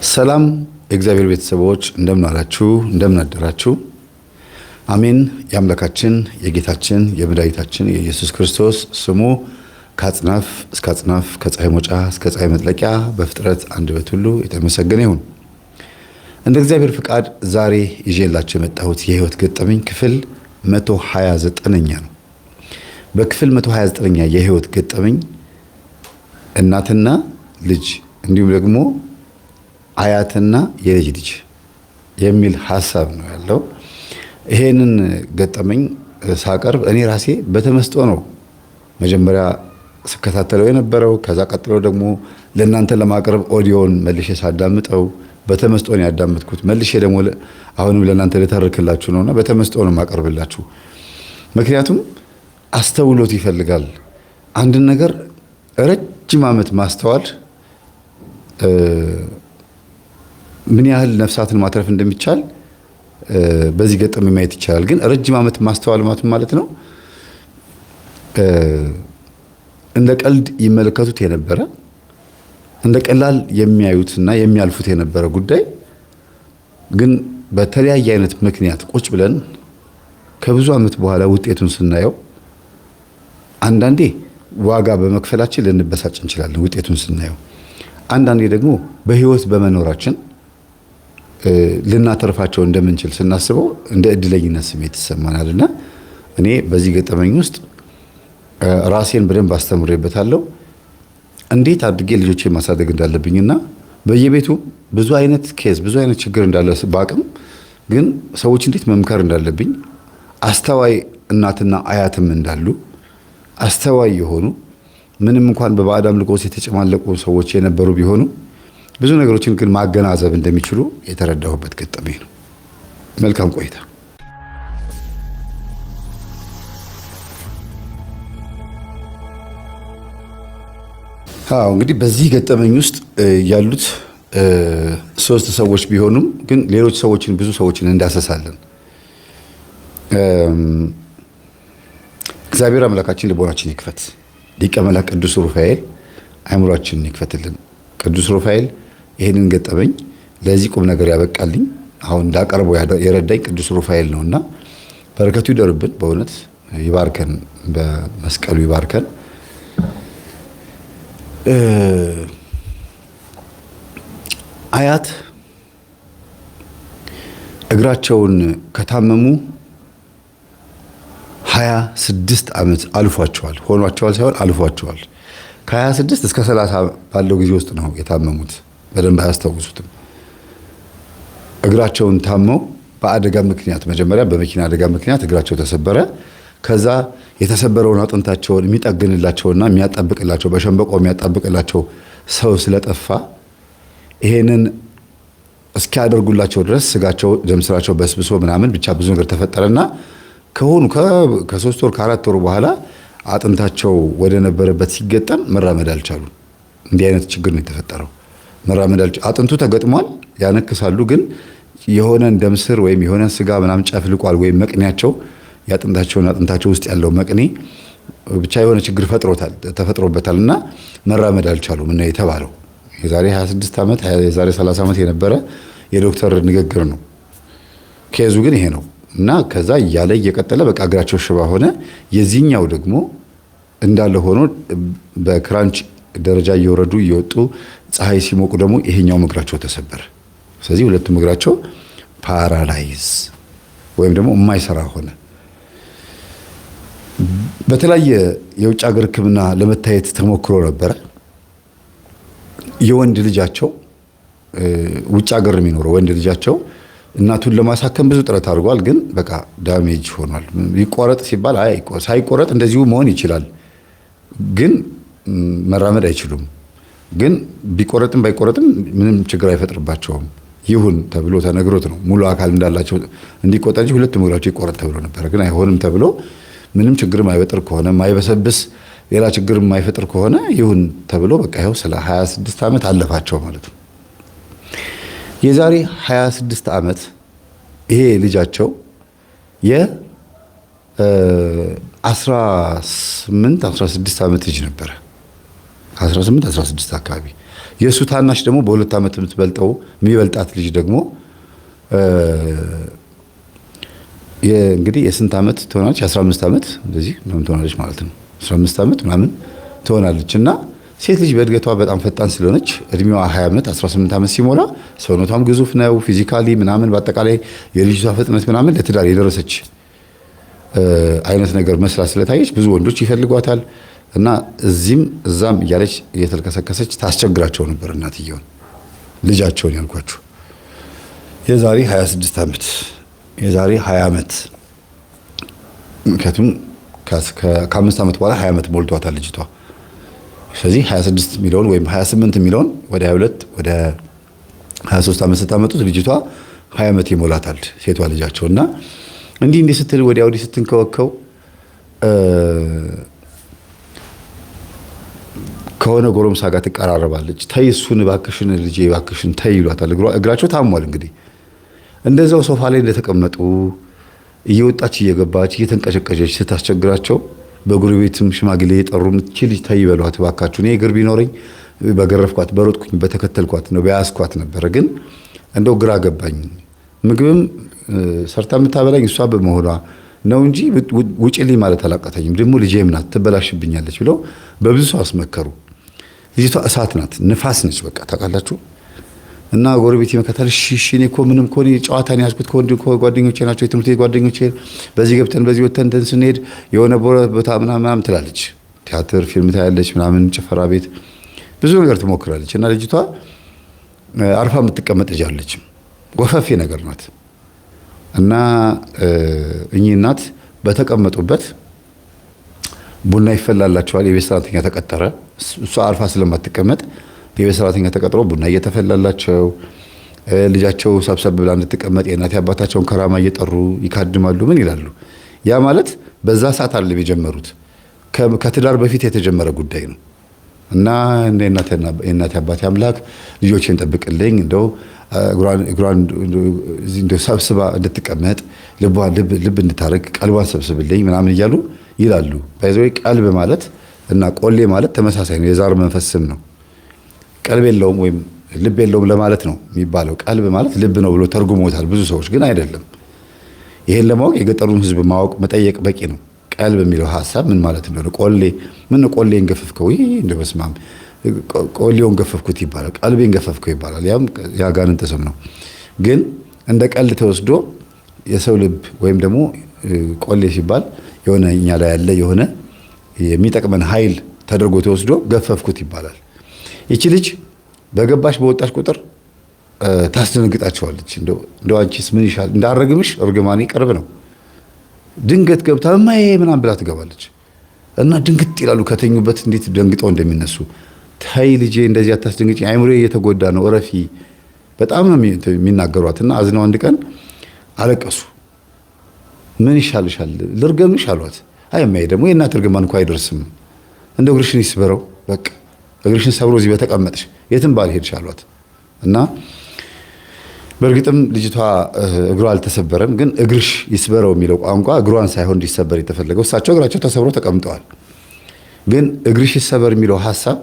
ሰላም የእግዚአብሔር ቤተሰቦች እንደምን አላችሁ? እንደምን አደራችሁ? አሜን። የአምላካችን የጌታችን የመድኃኒታችን የኢየሱስ ክርስቶስ ስሙ ከአጽናፍ እስከ አጽናፍ ከፀሐይ መውጫ እስከ ፀሐይ መጥለቂያ በፍጥረት አንደበት ሁሉ የተመሰገነ ይሁን። እንደ እግዚአብሔር ፍቃድ ዛሬ ይዤላችሁ የመጣሁት የህይወት ገጠመኝ ክፍል 129ኛ ነው። በክፍል 129ኛ የህይወት ገጠመኝ እናትና ልጅ እንዲሁም ደግሞ አያትና የልጅ ልጅ የሚል ሐሳብ ነው ያለው። ይሄንን ገጠመኝ ሳቀርብ እኔ ራሴ በተመስጦ ነው መጀመሪያ ስከታተለው የነበረው። ከዛ ቀጥሎ ደግሞ ለእናንተ ለማቅረብ ኦዲዮን መልሼ ሳዳምጠው በተመስጦ ነው ያዳምጥኩት። መልሼ ደግሞ አሁንም ለእናንተ ልተርክላችሁ ነውና በተመስጦ ነው ማቀርብላችሁ። ምክንያቱም አስተውሎት ይፈልጋል። አንድን ነገር ረጅም ዓመት ማስተዋል ምን ያህል ነፍሳትን ማትረፍ እንደሚቻል በዚህ ገጠመኝ ማየት ይቻላል። ግን ረጅም ዓመት ማስተዋል ማለት ነው እንደ ቀልድ ይመለከቱት የነበረ እንደ ቀላል የሚያዩትና የሚያልፉት የነበረ ጉዳይ ግን በተለያየ አይነት ምክንያት ቁጭ ብለን ከብዙ ዓመት በኋላ ውጤቱን ስናየው አንዳንዴ ዋጋ በመክፈላችን ልንበሳጭ እንችላለን። ውጤቱን ስናየው አንዳንዴ ደግሞ በህይወት በመኖራችን ልናተርፋቸው እንደምንችል ስናስበው እንደ እድለኝነት ስሜት ይሰማናልና እኔ በዚህ ገጠመኝ ውስጥ ራሴን በደንብ አስተምሬበታለሁ። እንዴት አድርጌ ልጆቼ ማሳደግ እንዳለብኝና በየቤቱ ብዙ አይነት ኬዝ ብዙ አይነት ችግር እንዳለ ባቅም ግን ሰዎች እንዴት መምከር እንዳለብኝ አስተዋይ እናትና አያትም እንዳሉ አስተዋይ የሆኑ ምንም እንኳን በባዕድ አምልኮ ውስጥ የተጨማለቁ ሰዎች የነበሩ ቢሆኑ ብዙ ነገሮችን ግን ማገናዘብ እንደሚችሉ የተረዳሁበት ገጠመኝ ነው። መልካም ቆይታ። እንግዲህ በዚህ ገጠመኝ ውስጥ ያሉት ሶስት ሰዎች ቢሆኑም ግን ሌሎች ሰዎችን ብዙ ሰዎችን እንዳሰሳለን። እግዚአብሔር አምላካችን ልቦናችን ይክፈት። ሊቀ መላእክት ቅዱስ ሩፋኤል አእምሯችንን ይክፈትልን። ቅዱስ ሩፋኤል ይህንን ገጠመኝ ለዚህ ቁም ነገር ያበቃልኝ አሁን እንዳቀርበው የረዳኝ ቅዱስ ሩፋኤል ነውና በረከቱ ይደርብን። በእውነት ይባርከን፣ በመስቀሉ ይባርከን። አያት እግራቸውን ከታመሙ 26 ዓመት አልፏቸዋል። ሆኗቸዋል ሳይሆን አልፏቸዋል። ከ26 እስከ 30 ባለው ጊዜ ውስጥ ነው የታመሙት። በደንብ አያስታውሱትም። እግራቸውን ታመው በአደጋ ምክንያት መጀመሪያ በመኪና አደጋ ምክንያት እግራቸው ተሰበረ። ከዛ የተሰበረውን አጥንታቸውን የሚጠግንላቸውና የሚያጣብቅላቸው በሸንበቆ የሚያጣብቅላቸው ሰው ስለጠፋ ይሄንን እስኪያደርጉላቸው ድረስ ስጋቸው ደም ስራቸው በስብሶ ምናምን ብቻ ብዙ ነገር ተፈጠረና ከሆኑ ከ3 ወር ከ4 ወር በኋላ አጥንታቸው ወደ ነበረበት ሲገጠም መራመድ አልቻሉ። እንዲህ አይነት ችግር ነው የተፈጠረው። መራመድ አጥንቱ ተገጥሟል፣ ያነክሳሉ። ግን የሆነ ደም ስር ወይም የሆነ ስጋ ምናምን ጨፍልቋል ወይም መቅኔያቸው አጥንታቸው ውስጥ ያለው መቅኔ ብቻ የሆነ ችግር ተፈጥሮበታልና መራመድ አልቻሉም እና የተባለው የዛሬ 26 ዓመት የዛሬ 30 ዓመት የነበረ የዶክተር ንግግር ነው። ኬዙ ግን ይሄ ነው እና ከዛ እያለ እየቀጠለ በቃ እግራቸው ሽባ ሆነ። የዚህኛው ደግሞ እንዳለ ሆኖ በክራንች ደረጃ እየወረዱ እየወጡ ፀሐይ ሲሞቁ ደግሞ ይሄኛው እግራቸው ተሰበረ። ስለዚህ ሁለቱም እግራቸው ፓራላይዝ ወይም ደግሞ የማይሰራ ሆነ። በተለያየ የውጭ ሀገር ሕክምና ለመታየት ተሞክሮ ነበረ። የወንድ ልጃቸው ውጭ ሀገር የሚኖረው ወንድ ልጃቸው እናቱን ለማሳከም ብዙ ጥረት አድርጓል። ግን በቃ ዳሜጅ ሆኗል። ይቆረጥ ሲባል ሳይቆረጥ እንደዚሁ መሆን ይችላል፣ ግን መራመድ አይችሉም። ግን ቢቆረጥም ባይቆረጥም ምንም ችግር አይፈጥርባቸውም። ይሁን ተብሎ ተነግሮት ነው ሙሉ አካል እንዳላቸው እንዲቆጠር እንጂ ሁለቱም እግራቸው ይቆረጥ ተብሎ ነበር። ግን አይሆንም ተብሎ ምንም ችግር ማይፈጥር ከሆነ ማይበሰብስ ሌላ ችግር ማይፈጥር ከሆነ ይሁን ተብሎ በቃ ይኸው ስለ 26 ዓመት አለፋቸው ማለት ነው። የዛሬ 26 ዓመት ይሄ ልጃቸው የ18 16 ዓመት ልጅ ነበረ። 18 16 አካባቢ የእሱ ታናሽ ደግሞ በ2 ዓመት የሚበልጣት ልጅ ደግሞ እንግዲህ የስንት ዓመት ትሆናለች? 15 ዓመት እንደዚህ ምናምን ትሆናለች ማለት ነው። 15 ዓመት ምናምን ትሆናለች እና ሴት ልጅ በእድገቷ በጣም ፈጣን ስለሆነች እድሜዋ 20 ዓመት 18 ዓመት ሲሞላ ሰውነቷም ግዙፍ ነው ፊዚካሊ ምናምን በአጠቃላይ የልጅቷ ፍጥነት ምናምን ለትዳር የደረሰች አይነት ነገር መስላ ስለታየች ብዙ ወንዶች ይፈልጓታል እና እዚህም እዛም እያለች እየተልከሰከሰች ታስቸግራቸው ነበር እናትየውን ልጃቸውን ያልኳችሁ የዛሬ 26 ዓመት የዛሬ 20 ዓመት ምክንያቱም ከ5 ዓመት በኋላ 20 ዓመት ሞልቷታል ልጅቷ። ስለዚህ 26 ሚሊዮን ወይም 28 ሚሊዮን ወደ 22 ወደ 23 ዓመት ስታመጡት ልጅቷ 20 ዓመት ይሞላታል ሴቷ ልጃቸው እና እንዲህ ስትል ወዲያ ወዲህ ስትንከወከው ከሆነ ጎረምሳ ጋር ትቀራረባለች። ተይ እሱን እባክሽን ልጄ እባክሽን ተይ ይሏታል። እግራቸው ታሟል። እንግዲህ እንደዛው ሶፋ ላይ እንደተቀመጡ እየወጣች እየገባች እየተንቀጨቀጨች ስታስቸግራቸው በጉርቤትም ሽማግሌ የጠሩ እቺ ልጅ ተይ በሏት እባካችሁ። እኔ እግር ቢኖረኝ በገረፍኳት በሮጥኩኝ በተከተልኳት ነው በያዝኳት ነበረ። ግን እንደው ግራ ገባኝ። ምግብም ሰርታ የምታበላኝ እሷ በመሆኗ ነው እንጂ ውጪልኝ ማለት አላቃተኝም። ደግሞ ልጄም ናት ትበላሽብኛለች ብለው በብዙ ሰው አስመከሩ። ልጅቷ እሳት ናት፣ ንፋስ ነች። በቃ ታውቃላችሁ። እና ጎረቤት ይመከታል። እሺ እኔ እኮ ምንም እኮ ጨዋታን ያዝኩት ጓደኞቼ ናቸው የትምህርት ቤት ጓደኞቼ፣ በዚህ ገብተን በዚህ ወተን እንትን ስንሄድ የሆነ ቦታ ምናምን ትላለች። ቲያትር ፊልም ታያለች ምናምን፣ ጭፈራ ቤት ብዙ ነገር ትሞክራለች። እና ልጅቷ አርፋ የምትቀመጥ ልጅ አለች። ወፈፌ ነገር ናት። እና እኚህ እናት በተቀመጡበት ቡና ይፈላላቸዋል። የቤት ሰራተኛ ተቀጠረ። እሷ አርፋ ስለማትቀመጥ የቤት ሰራተኛ ተቀጥሮ ቡና እየተፈላላቸው ልጃቸው ሰብሰብ ብላ እንድትቀመጥ የእናት አባታቸውን ከራማ እየጠሩ ይካድማሉ። ምን ይላሉ? ያ ማለት በዛ ሰዓት አይደለም የጀመሩት፣ ከትዳር በፊት የተጀመረ ጉዳይ ነው። እና የእናት አባቴ አምላክ ልጆቼን ጠብቅልኝ፣ እንደው እግሯን ሰብስባ እንድትቀመጥ ልብ እንድታረግ ቀልቧን ሰብስብልኝ ምናምን እያሉ ይላሉ። ባይዘው ቀልብ ማለት እና ቆሌ ማለት ተመሳሳይ ነው። የዛር መንፈስ ስም ነው። ቀልብ የለውም ወይም ልብ የለውም ለማለት ነው የሚባለው። ቀልብ ማለት ልብ ነው ብሎ ተርጉሞታል ብዙ ሰዎች፣ ግን አይደለም። ይሄን ለማወቅ የገጠሩን ሕዝብ ማወቅ መጠየቅ በቂ ነው። ቀልብ የሚለው ሐሳብ ምን ማለት እንደሆነ ቆሌን ገፈፍከው እንደው በስማም ቆሌውን ገፈፍኩት ይባላል። ቀልቤን ገፈፍከው ይባላል። ያም ያጋንንት ስም ነው። ግን እንደ ቀልድ ተወስዶ የሰው ልብ ወይም ደግሞ ቆሌ ሲባል የሆነ እኛ ላይ ያለ የሆነ የሚጠቅመን ኃይል ተደርጎ ተወስዶ ገፈፍኩት ይባላል። ይቺ ልጅ በገባሽ በወጣሽ ቁጥር ታስደነግጣቸዋለች። እንደው አንቺስ ምን ይሻል እንዳረግምሽ እርግማኔ ቅርብ ነው። ድንገት ገብታ እማዬ ምናምን ብላ ትገባለች እና ድንግጥ ይላሉ። ከተኙበት እንዴት ደንግጠው እንደሚነሱ። ተይ ልጄ እንደዚህ አታስደንግጪ፣ አይምሮዬ እየተጎዳ ነው እረፊ፣ በጣም ነው የሚናገሯት። እና አዝነው አንድ ቀን አለቀሱ። ምን ይሻልሻል ልርገምሽ አሏት። አይ እማዬ ደግሞ የእናት እርግማን እንኳ አይደርስም፣ እንደ እግርሽን ይስበረው፣ በቃ እግርሽን ሰብሮ እዚህ በተቀመጥሽ የትም ባልሄድሽ አሏት። እና በእርግጥም ልጅቷ እግሯ አልተሰበረም። ግን እግርሽ ይስበረው የሚለው ቋንቋ እግሯን ሳይሆን እንዲሰበር የተፈለገው፣ እሳቸው እግራቸው ተሰብሮ ተቀምጠዋል። ግን እግርሽ ይሰበር የሚለው ሐሳብ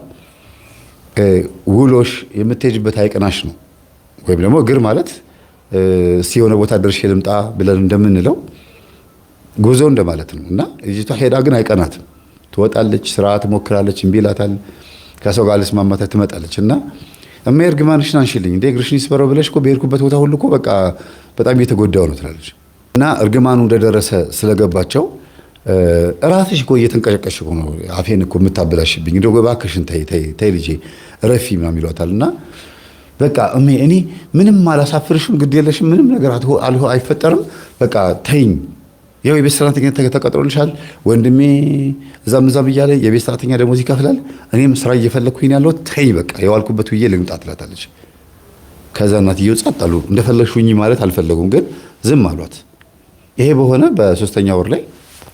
ውሎሽ የምትሄጅበት አይቀናሽ ነው። ወይም ደግሞ እግር ማለት እስቲ የሆነ ቦታ ደርሼ ልምጣ ብለን እንደምንለው ጉዞ እንደማለት ነው። እና ልጅቷ ሄዳ ግን አይቀናትም። ትወጣለች፣ ስራ ትሞክራለች፣ እምቢ ይላታል። ከሰው ጋር ልስማማታ ትመጣለች። እና እማዬ እርግማንሽን አንሺልኝ እንደ እግርሽን ይስበረው ብለሽ እኮ በሄድኩበት ቦታ ሁሉ እኮ በቃ በጣም እየተጎዳው ነው ትላለች። እና እርግማኑ እንደደረሰ ስለገባቸው እራስሽ እኮ እየተንቀጨቀሽ እኮ ነው አፌን እኮ የምታበላሽብኝ፣ እንደው እባክሽን ተይ ልጄ እረፊ ምናምን ይሏታል። እና በቃ እኔ ምንም አላሳፍርሽም፣ ግድ የለሽም፣ ምንም ነገር አይፈጠርም፣ በቃ ተይኝ። ይኸው የቤት ሰራተኛ ተቀጥሮልሻል፣ ወንድሜ እዛም እያለ የቤት ሰራተኛ ደሞዝ ይከፍላል፣ እኔም ስራ እየፈለግኩኝ ያለው ተይ በቃ የዋልኩበት ብዬ ልምጣ ትላታለች። ከዛ እናትየው ጸጥ አሉ። እንደፈለግሽኝ ማለት አልፈለጉም፣ ግን ዝም አሏት። ይሄ በሆነ በ3ኛ ወር ላይ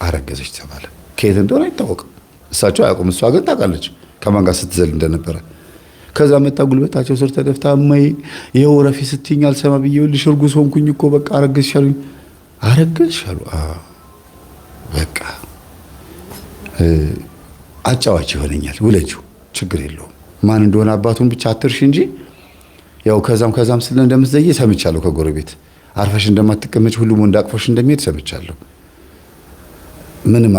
አረገዘች ተባለ። ከየት እንደሆነ አይታወቅም። እሳቸው አያውቁም፣ እሷ ግን ታውቃለች ከማን ጋር ስትዘል እንደነበረ። ከዛ መጣ ጉልበታቸው ስር ተደፍታ እማዬ ይኸው ረፊ ስትይኝ አልሰማ ብዬ ይኸውልሽ እርጉዝ ሆንኩኝ እኮ በቃ አረገዝሽ አሉኝ። አረገዝሽ አሉ። በቃ አጫዋች ይሆነኛል፣ ውለጂው፣ ችግር የለውም ማን እንደሆነ አባቱን ብቻ አትርሽ እንጂ ያው ከዛም ስለ እንደምትዘይ ሰምቻለሁ። ከጎረቤት አርፈሽ እንደማትቀመጭ ሁሉም ወንድ አቅፎሽ እንደሚሄድ ሰምቻለሁ። ምንም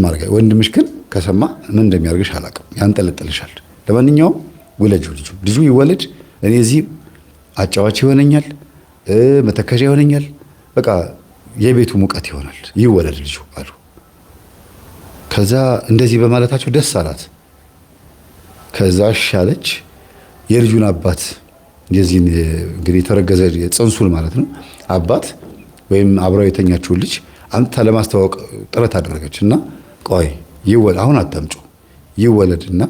ማድረግ ወንድምሽ ግን ከሰማ ምን እንደሚያርግሽ አላውቅም። ያንጠለጥልሻል። ለማንኛውም ወለጁ ልጁ ይወለድ። እኔ እዚህ አጫዋች ይሆነኛል፣ መተከዣ ይሆነኛል፣ በቃ የቤቱ ሙቀት ይሆናል። ይወለድ ልጁ አሉ። ከዛ እንደዚህ በማለታቸው ደስ አላት። ከዛ ሻለች። የልጁን አባት የዚህን እንግዲህ የተረገዘ ጽንሱን ማለት ነው አባት ወይም አብራው የተኛችውን ልጅ አምጥታ ለማስተዋወቅ ጥረት አደረገች እና ቆይ አሁን አታምጩ ይወለድና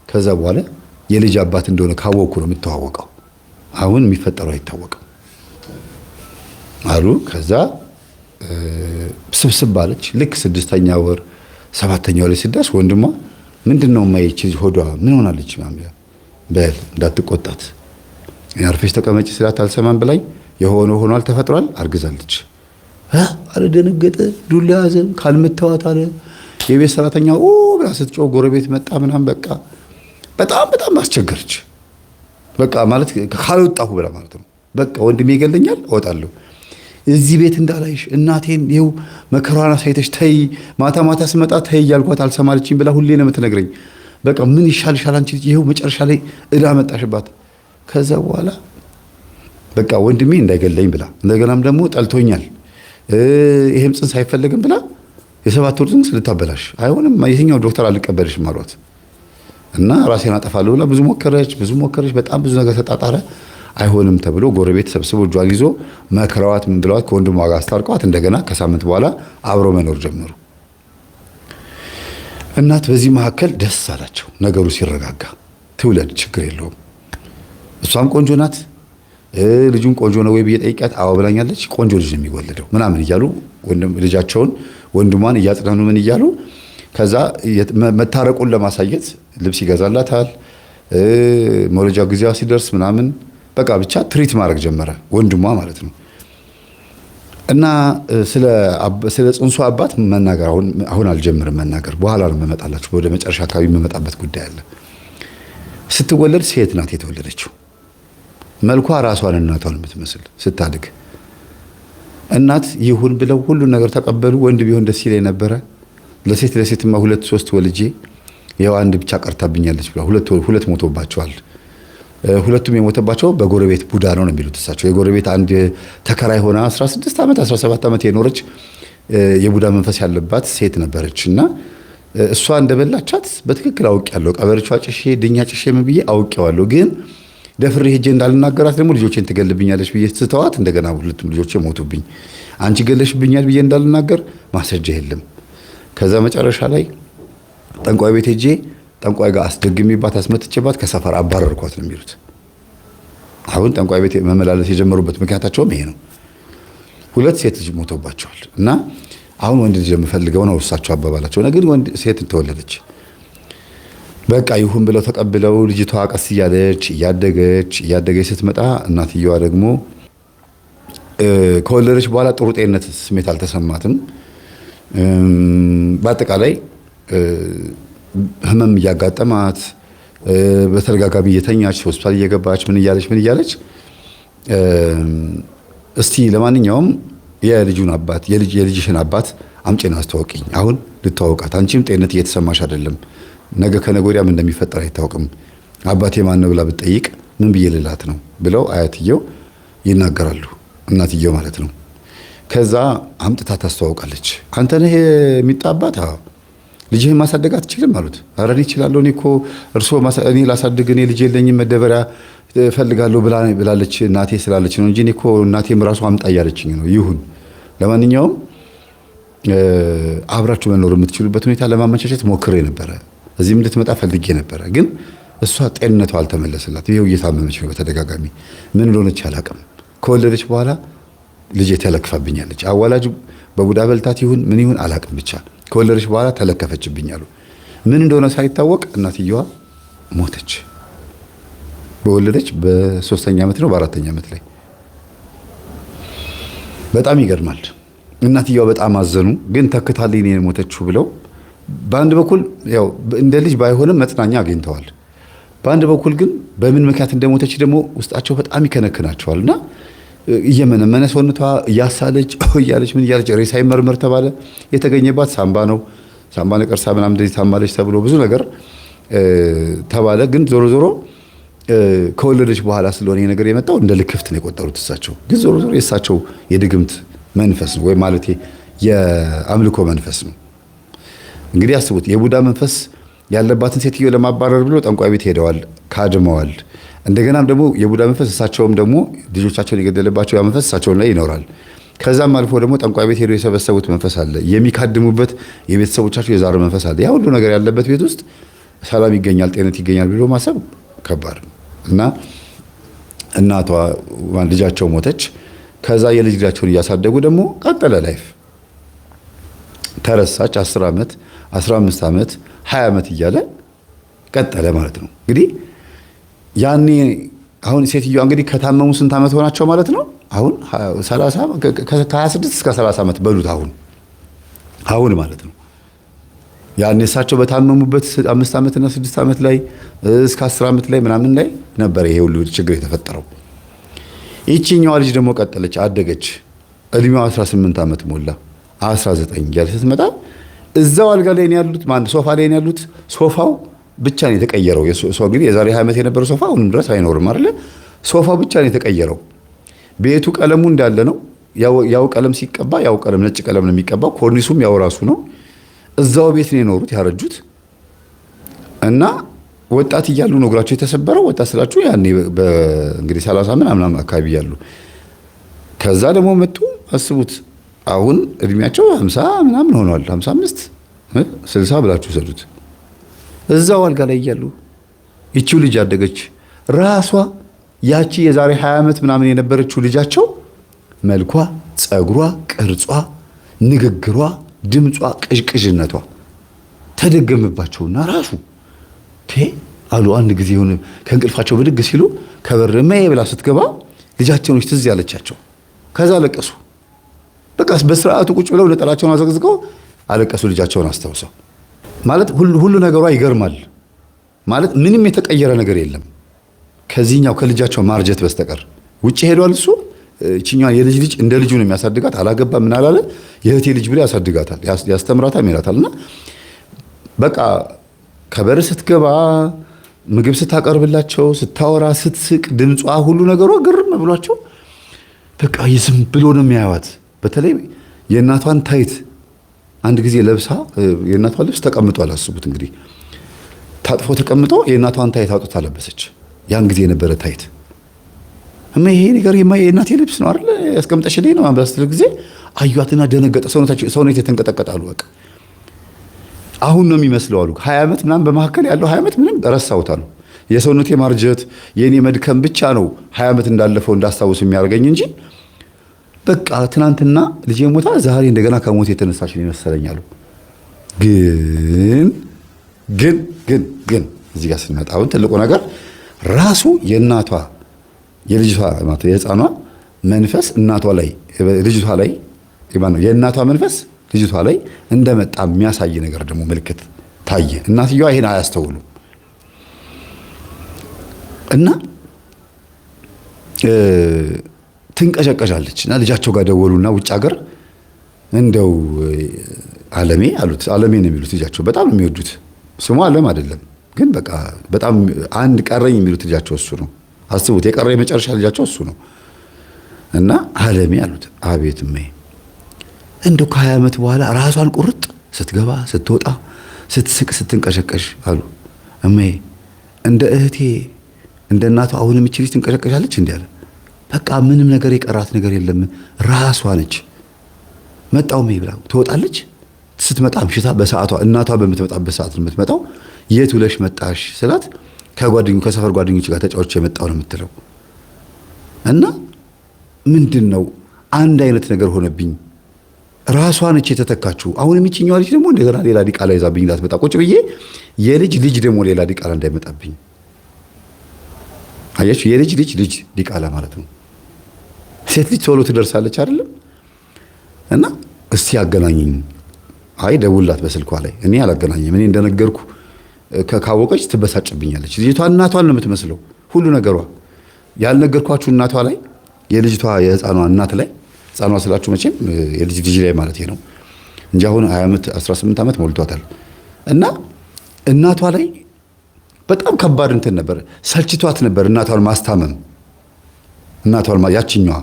ከዛ በኋላ የልጅ አባት እንደሆነ ካወቅኩ ነው የምተዋወቀው። አሁን የሚፈጠረው አይታወቅም አሉ። ከዛ ስብስብ ባለች። ልክ 6ኛ ወር 7ኛው ላይ ሲደርስ ወንድሟ ምንድነው ማይች ሆዷ ምን ሆናለች ማሚያ በል እንዳትቆጣት ያርፈሽ ተቀመጪ ስላት አልሰማም ብላኝ የሆነ ሆኗል ተፈጥሯል አርግዛለች። አረ ደነገጠ። ዱላ ያዘን ካልመታዋት አለ። የቤት ሰራተኛው ብላ ስትጮህ ጎረቤት መጣ ምናምን በቃ በጣም አስቸገረች። በቃ ማለት ካልወጣሁ ብላ ማለት ነው። በቃ ወንድሜ ይገለኛል እወጣለሁ እዚህ ቤት እንዳላይሽ እናቴን ይኸው መከራዋን አሳይተሽ ተይ ማታ ስመጣ ተይ እያልኳት አልሰማለችኝ ብላ ሁሌ ነው የምትነግረኝ። በቃ ምን ይሻልሻል አንቺ ይኸው መጨረሻ ላይ እዳ መጣሽባት። ከዛ በኋላ በቃ ወንድሜ እንዳይገለኝ ብላ እንደገናም ደግሞ ጠልቶኛል ይሄም ጽንስ አይፈልግም ብላ የ7 ወር ጽንስ ልታበላሽ አይሆንም የትኛው ዶክተር አልቀበልሽም አሏት። እና ራሴን አጠፋለሁ ብላ ብዙ ሞከረች በጣም ብዙ ነገር ተጣጣረ። አይሆንም ተብሎ ጎረቤት ሰብስቦ እጇን ይዞ መከራዋት ምን ብለዋት ከወንድሟ ጋር አስታርቀዋት እንደገና ከሳምንት በኋላ አብሮ መኖር ጀመሩ። እናት በዚህ መካከል ደስ አላቸው ነገሩ ሲረጋጋ። ትውለድ ችግር የለውም እሷም ቆንጆ ናት ልጁን ቆንጆ ነው ወይ ብዬ ጠይቂያት አዎ ብላኛለች ቆንጆ ልጅ ነው የሚወለደው ምናምን እያሉ ልጃቸውን ወንድሟን እያጽናኑ ምን እያሉ ከዛ መታረቁን ለማሳየት ልብስ ይገዛላታል። መውለጃ ጊዜዋ ሲደርስ ምናምን በቃ ብቻ ትሪት ማድረግ ጀመረ ወንድሟ ማለት ነው። እና ስለ ጽንሱ አባት መናገር አሁን አልጀምርም መናገር በኋላ ነው መመጣላችሁ። ወደ መጨረሻ አካባቢ መመጣበት ጉዳይ አለ። ስትወለድ ሴት ናት የተወለደችው። መልኳ ራሷን እናቷን የምትመስል ስታድግ እናት ይሁን ብለው ሁሉ ነገር ተቀበሉ። ወንድ ቢሆን ደስ ይለኝ ነበረ። ለሴትማ 2-3 ወልጄ ያው አንድ ብቻ ቀርታብኛለች ብላ ሁለት ሞቶባቸዋል። ሁለቱም የሞተባቸው በጎረቤት ቡዳ ነው የሚሉት እሳቸው። የጎረቤት አንድ ተከራይ ሆና 16 ዓመት 17 ዓመት የኖረች የቡዳ መንፈስ ያለባት ሴት ነበረች እና እሷ እንደበላቻት በትክክል አውቄያለሁ። ቀበርቿ ጭሼ ድኛ ጭሼ ምን ብዬ አውቄዋለሁ። ግን ደፍሬ ሄጄ እንዳልናገራት ደግሞ ልጆቼን ትገልብኛለች ብዬ ስተዋት እንደገና ሁለቱም ልጆቼ ሞቱብኝ። አንቺ ገለሽብኛል ብዬ እንዳልናገር ማስረጃ የለም። ከዛ መጨረሻ ላይ ጠንቋይ ቤት ሄጄ ጠንቋይ ጋር አስደግሚባት አስመትቼባት ከሰፈር አባረርኳት ነው የሚሉት። አሁን ጠንቋይ ቤት መመላለስ የጀመሩበት ምክንያታቸውም ይሄ ነው። 2 ሴት ልጅ ሞቶባቸዋል እና አሁን ወንድ ልጅ የምፈልገው ነው እሳቸው አባባላቸው። ነገር ግን ሴት ተወለደች። በቃ ይሁን ብለው ተቀብለው ልጅቷ ቀስ እያደገች ስትመጣ እናትየዋ ደግሞ ከወለደች በኋላ ጥሩ ጤንነት ስሜት አልተሰማትም። በአጠቃላይ ህመም እያጋጠማት በተደጋጋሚ እየተኛች ሆስፒታል እየገባች ምን እያለች እስቲ ለማንኛውም የልጁን አባት የልጅሽን አባት አምጪና አስተዋውቂኝ። አሁን ልተዋወቃት። አንቺም ጤንነት እየተሰማሽ አይደለም። ነገ ከነገ ወዲያ ምን እንደሚፈጠር አይታወቅም። አባቴ ማን ነው ብላ ብትጠይቅ ምን ብዬ ልላት ነው ብለው አያትየው ይናገራሉ። እናትየው ማለት ነው። ከዛ አምጥታ ታስተዋውቃለች። አንተ ነህ የሚጣባት? አዎ። ልጅህን ማሳደግ አትችልም አሉት። ኧረ እኔ እችላለሁ። እኔ እኮ እኔ ላሳድግ እኔ ልጅ የለኝም መደበሪያ እፈልጋለሁ ብላለች እናቴ ስላለች ነው እንጂ እኔ እኮ እናቴም ራሱ አምጣ እያለችኝ ነው። ይሁን ለማንኛውም አብራችሁ መኖር የምትችሉበት ሁኔታ ለማመቻቸት ሞክሬ ነበረ። እዚህም ልትመጣ ፈልጌ ነበረ። ግን እሷ ጤንነቷ አልተመለሰላት። ይሄው እየታመመች ነው በተደጋጋሚ። ምን እንደሆነች አላውቅም። ከወለደች በኋላ ልጄ ተለክፋብኛለች። አዋላጅ በቡዳ በልታት ይሁን ምን ይሁን አላውቅም። ብቻ ከወለደች በኋላ ተለከፈችብኝ አሉ። ምን እንደሆነ ሳይታወቅ እናትየዋ ሞተች። በወለደች በ3ኛ ዓመት ነው በ4ኛ ዓመት ላይ። በጣም ይገርማል። እናትየዋ በጣም አዘኑ። ግን ተክታልኝ ነው የሞተችው ብለው በአንድ በኩል ያው እንደ ልጅ ባይሆንም መጽናኛ አግኝተዋል። በአንድ በኩል ግን በምን ምክንያት እንደሞተች ደግሞ ውስጣቸው በጣም ይከነክናቸዋልና እየመነመነ ሰውነቷ እያሳለች እያለች ምን እያለች ሬሳ ይመርመር ተባለ። የተገኘባት ሳምባ ነው። ሳምባ ነቀርሳ ምናምን እንደዚህ ታማለች ተብሎ ብዙ ነገር ተባለ። ግን ዞሮ ዞሮ ከወለደች በኋላ ስለሆነ ይሄ ነገር የመጣው እንደ ልክፍት ነው የቆጠሩት እሳቸው። ግን ዞሮ ዞሮ የእሳቸው የድግምት መንፈስ ነው ወይ ማለት የአምልኮ መንፈስ ነው። እንግዲህ አስቡት፣ የቡዳ መንፈስ ያለባትን ሴትዮ ለማባረር ብሎ ጠንቋይ ቤት ሄደዋል፣ ካድመዋል። እንደገናም ደግሞ የቡዳ መንፈስ እሳቸውም ደግሞ ልጆቻቸውን የገደለባቸው ያ መንፈስ እሳቸውን ላይ ይኖራል። ከዛም አልፎ ደግሞ ጠንቋይ ቤት ሄደው የሰበሰቡት መንፈስ አለ፣ የሚካድሙበት የቤተሰቦቻቸው የዛር መንፈስ አለ። ያ ሁሉ ነገር ያለበት ቤት ውስጥ ሰላም ይገኛል፣ ጤነት ይገኛል ብሎ ማሰብ ከባድ ነው እና እናቷ ልጃቸው ሞተች። ከዛ የልጅ ልጃቸውን እያሳደጉ ደግሞ ቀጠለ ላይፍ ተረሳች። 10 ዓመት 15 ዓመት 20 ዓመት እያለ ቀጠለ ማለት ነው። እንግዲህ ያኔ አሁን ሴትዮዋ እንግዲህ ከታመሙ ስንት ዓመት ሆናቸው ማለት ነው? አሁን 30 ከ26 እስከ 30 ዓመት በሉት አሁን ማለት ነው። ያኔ እሳቸው በታመሙበት 5 ዓመት እና 6 ዓመት ላይ እስከ 10 ዓመት ላይ ምናምን ላይ ነበር ይሄ ሁሉ ችግር የተፈጠረው። ይቺኛዋ ልጅ ደግሞ ቀጠለች፣ አደገች። እድሜዋ 18 ዓመት ሞላ። 19 እያለ ስትመጣ እዛው አልጋ ላይ ነው ያሉት፣ ሶፋ ላይ ነው ያሉት። ሶፋው ብቻ ነው የተቀየረው። እንግዲህ የዛሬ 20 ዓመት የነበረው ሶፋ አሁንም ድረስ አይኖርም አይደለ? ሶፋው ብቻ ነው የተቀየረው። ቤቱ ቀለሙ እንዳለ ነው። ያው ቀለም ሲቀባ ያው ቀለም ነጭ ቀለም ነው የሚቀባው። ኮርኒሱም ያው ራሱ ነው። እዛው ቤት ነው የኖሩት ያረጁት። እና ወጣት እያሉ ነው እግራቸው የተሰበረው። ወጣት ስላችሁ ያኔ እንግዲህ 30 ምናምን አካባቢ ያሉ። ከዛ ደግሞ መጡ። አስቡት አሁን እድሜያቸው 50 ምናምን ሆኗል። 55 60 ብላችሁ ሰዱት። እዛው አልጋ ላይ እያሉ ይቺው ልጅ አደገች። ራሷ ያቺ የዛሬ 20 ዓመት ምናምን የነበረችው ልጃቸው መልኳ፣ ጸጉሯ፣ ቅርጿ፣ ንግግሯ፣ ድምጿ፣ ቅዥቅዥነቷ ተደገመባቸውና ራሱ አሉ። አንድ ጊዜ ሆነ ከእንቅልፋቸው ብድግ ሲሉ ከበር ማዬ ብላ ስትገባ ልጃቸውን ትዝ ያለቻቸው። ከዛ አለቀሱ። በቃ በስርዓቱ ቁጭ ብለው ነጠላቸውን አዘግዝቀው አለቀሱ። ልጃቸውን አስታውሰው ማለት ሁሉ ነገሯ ይገርማል። ማለት ምንም የተቀየረ ነገር የለም ከዚህኛው ከልጃቸው ማርጀት በስተቀር። ውጭ ሄዷል እሱ። እቺኛው የልጅ ልጅ እንደ ልጁ ነው የሚያሳድጋት። አላገባ ምን አላለ የእህቴ ልጅ ብሎ ያሳድጋታል፣ ያስተምራታል፣ ይላታልና በቃ ከበር ስትገባ ምግብ ስታቀርብላቸው፣ ስታወራ፣ ስትስቅ፣ ድምጿ ሁሉ ነገሯ ግርም ብሏቸው በቃ ይዝም ብሎ ነው የሚያዩት። በተለይ የእናቷን ታይት አንድ ጊዜ ለብሳ የእናቷ ልብስ ተቀምጧል። አስቡት እንግዲህ ታጥፎ ተቀምጦ የእናቷን ታይት አውጥታ ለበሰች። ያን ጊዜ የነበረ ታይት ይሄ ነገር የእናቴ ልብስ ነው አይደል ያስቀምጠሽልኝ ነው አንበስትል ጊዜ አዩአትና ደነገጠ። ሰውነት የተንቀጠቀጣሉ። በቃ አሁን ነው የሚመስለው አሉ። 20 ዓመት ምናምን በመካከል ያለው 20 ዓመት ምንም ረሳውታሉ። የሰውነቴ ማርጀት የኔ መድከም ብቻ ነው 20 ዓመት እንዳለፈው እንዳስታውስ የሚያደርገኝ እንጂ በቃ ትናንትና ልጄ ሞታ ዛሬ እንደገና ከሞት የተነሳች ነው ይመስለኛል። ግን እዚህ ጋር ስንመጣ አሁን ትልቁ ነገር ራሱ የእናቷ የልጅቷ ማለት የህፃኗ መንፈስ እናቷ ላይ ልጅቷ ላይ የእናቷ መንፈስ ልጅቷ ላይ እንደመጣ የሚያሳይ ነገር ደግሞ ምልክት ታየ። እናትየዋ ይሄን አያስተውሉም እና ትንቀጨቀጫለች። እና ልጃቸው ጋር ደወሉና ውጭ ሀገር እንደው አለሜ አሉት። አለሜ ነው የሚሉት ልጃቸው። በጣም የሚወዱት ስሙ አለም አይደለም ግን በቃ በጣም አንድ ቀረኝ የሚሉት ልጃቸው እሱ ነው። አስቡት የቀረ የመጨረሻ ልጃቸው እሱ ነው። እና አለሜ አሉት። አቤት እሜ እንደው ከ20 ዓመት በኋላ ራሷን ቁርጥ ስትገባ ስትወጣ ስትስቅ ስትንቀሸቀሽ አሉ። እሜ እንደ እህቴ እንደ እናቷ አሁንም እቺ ልጅ ትንቀሸቀሻለች እንዴ አለ። በቃ ምንም ነገር የቀራት ነገር የለም ራሷ ነች። መጣው ሜ ብላ ትወጣለች። ስትመጣ ምሽታ በሰዓቷ እናቷ በምትመጣበት ሰዓት ነው የምትመጣው። የት ውለሽ መጣሽ ስላት ከሰፈር ጓደኞች ጋር ተጫውቼ የመጣው ነው የምትለው። እና ምንድነው አንድ አይነት ነገር ሆነብኝ። ራሷ ነች የተተካችው። አሁን የሚችኛዋ ልጅ ደግሞ እንደገና ሌላ ዲቃላ ይዛብኝ እንዳትመጣ ቁጭ ብዬ የልጅ ልጅ ደግሞ ሌላ ዲቃላ እንዳይመጣብኝ። አያችሁ የልጅ ልጅ ዲቃላ ማለት ነው። ሴት ልጅ ቶሎ ትደርሳለች አይደለም። እና እስቲ አገናኝኝ። አይ ደውላት በስልኳ ላይ እኔ አላገናኝም። እኔ እንደነገርኩ ካወቀች ትበሳጭብኛለች። ልጅቷ እናቷን ነው የምትመስለው ሁሉ ነገሯ። ያልነገርኳችሁ እናቷ ላይ የልጅቷ የህፃኗ እናት ላይ ህፃኗ ስላችሁ መቼም የልጅ ላይ ማለት ነው እንጂ አሁን 20 ዓመት 18 ዓመት ሞልቷታል። እና እናቷ ላይ በጣም ከባድ እንትን ነበር። ሰልችቷት ነበር እናቷን ማስታመም። ያችኛዋ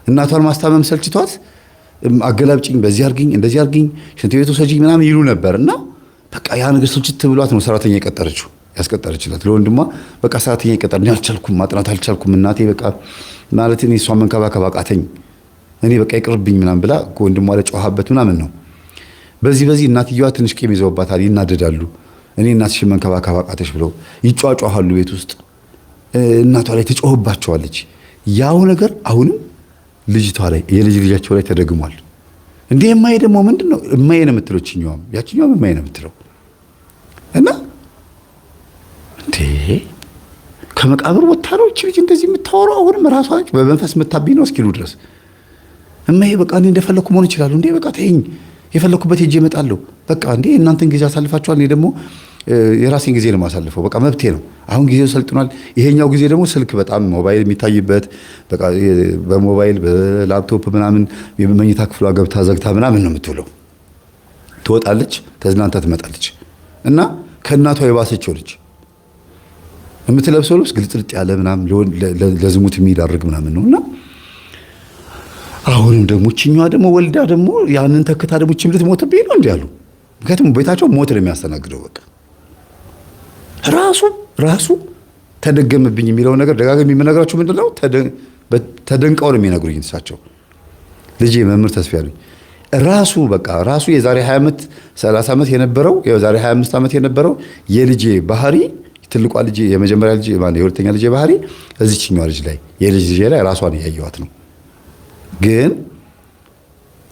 እናቷን ማስታመም ሰልችቷት አገላብጭኝ፣ በዚህ አርግኝ፣ እንደዚህ አርግኝ፣ ሽንት ቤቱ ሰጂኝ ምናምን ይሉ ነበር። እና በቃ ያ ነገር ስልችት ብሏት ነው ሰራተኛ ያስቀጠረችላት ለወንድሟ። በቃ ሰራተኛ እኔ አልቻልኩም፣ ማጥናት አልቻልኩም እናቴ በቃ ማለት እኔ እሷን መንከባከብ አቃተኝ፣ እኔ በቃ ይቅርብኝ ምናምን ብላ ወንድሟ ላይ ጮኻበት ምናምን ነው። በዚህ እናትየዋ ትንሽ ቂም ይዘውባታል፣ ይናደዳሉ። እኔ እናትሽን መንከባከብ አቃተሽ ብለው ይጫጫሃሉ ቤት ውስጥ። እናቷ ላይ ትጮህባቸዋለች። ያው ነገር አሁንም ልጅቷ ላይ ልጃቸው ላይ ተደግሟል። እንዴ እማዬ ደግሞ ምንድነው እማዬ ነው የምትለው ያችኛውም እማዬ ነው የምትለው። እና እንዴ ከመቃብር ወጣ ነው እቺ ልጅ እንደዚህ የምታወራው። አሁንም ራሷ ነች በመንፈስ የምታብኝ ነው እስኪሉ ድረስ እማዬ በቃ እኔ እንደፈለኩ መሆን ይችላሉ እንዴ በቃ ተይኝ፣ የፈለኩበት ሄጄ እመጣለሁ። በቃ እንዴ እናንተን ጊዜ አሳልፋችኋል፣ እኔ ደግሞ የራሴን ጊዜ ነው የማሳልፈው። በቃ መብቴ ነው። አሁን ጊዜው ሰልጥኗል። ይሄኛው ጊዜ ደግሞ ስልክ በጣም ሞባይል የሚታይበት በቃ በሞባይል በላፕቶፕ ምናምን የመኝታ ክፍሏ ገብታ ዘግታ ምናምን ነው የምትውለው። ትወጣለች፣ ተዝናንታ ትመጣለች። እና ከእናቷ የባሰች ልጅ የምትለብሰው ልብስ ግልጽልጥ ያለ ምናምን ለዝሙት የሚዳርግ ምናምን ነው። እና አሁንም ደግሞ እችኛዋ ደግሞ ወልዳ ደግሞ ያንን ተክታ ደግሞ እችም ልትሞትብኝ ነው እንዲህ አሉ። ምክንያቱም ቤታቸው ሞት ነው የሚያስተናግደው። በቃ ራሱ ተደገምብኝ የሚለው ነገር ደጋግሜ የምነግራችሁ ምንድነው ተደንቀው ነው የሚነግሩኝ እሳቸው። ልጄ መምህር ተስፋ ያሉኝ ራሱ የዛሬ 20 ዓመት 30 ዓመት የነበረው የዛሬ 25 ዓመት የነበረው የልጄ ባህሪ ትልቋ ልጄ የመጀመሪያ ልጄ ማለት የሁለተኛ ልጄ ባህሪ እዚህኛው ልጅ ላይ የልጅ ልጄ ላይ ራሷን ያያዩት ነው። ግን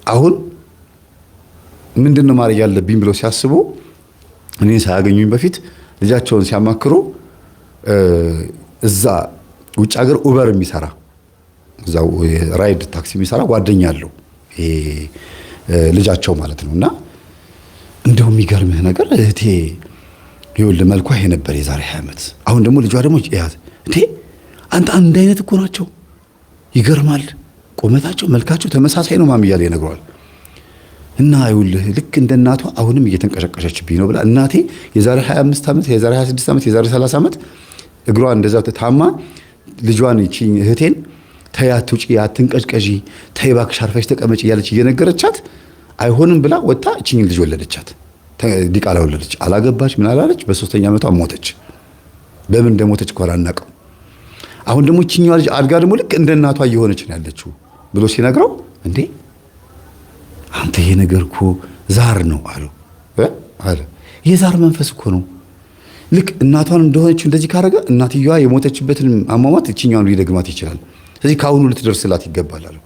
አሁን ምንድነው ማድረግ ያለብኝ ብለው ሲያስቡ እኔን ሳያገኙኝ በፊት ልጃቸውን ሲያማክሩ እዛ ውጭ ሀገር ኡበር የሚሰራ እዛው ራይድ ታክሲ የሚሰራ ጓደኛ አለው ልጃቸው ማለት ነው። እና እንደው የሚገርምህ ነገር እህቴ ይኸውልህ መልኳ ይሄ ነበር የዛሬ 20 ዓመት። አሁን ደግሞ ልጇ ደግሞ ያት እንዴ አንተ አንድ አይነት እኮ ናቸው፣ ይገርማል፣ ቁመታቸው መልካቸው ተመሳሳይ ነው ማም እያለ ይነግረዋል። እና ይኸውልህ ልክ እንደ እናቷ አሁንም እየተንቀሸቀሸችብኝ ነው ብላ እናቴ የዛሬ 25 ዓመት የዛሬ 26 ዓመት የዛሬ 30 ዓመት እግሯ እንደዛ ታማ ልጇን ይቺን እህቴን ተይ አትውጪ፣ አትንቀጭቀዢ፣ ተይ እባክሽ አርፈሽ ተቀመጪ እያለች እየነገረቻት አይሆንም ብላ ወጣ እቺን ልጅ ወለደቻት። ዲቃላ ወለደች። አላገባች ምን አላለች። በ3ኛ ዓመቷ ሞተች። በምን እንደሞተች እኮ አላውቅም። አሁን ደግሞ እቺኛዋ ልጅ አድጋ ደግሞ ልክ እንደ እናቷ እየሆነች ነው ያለችው ብሎ ሲነግረው እንዴ አንተ ይሄ ነገር እኮ ዛር ነው አለ። የዛር መንፈስ እኮ ነው። ልክ እናቷን እንደሆነች እንደዚህ ካረገ እናትየዋ የሞተችበትን አሟሟት እቺኛውን ሊደግማት ይችላል። ስለዚህ ካሁኑ ልትደርስላት ይገባል አለው።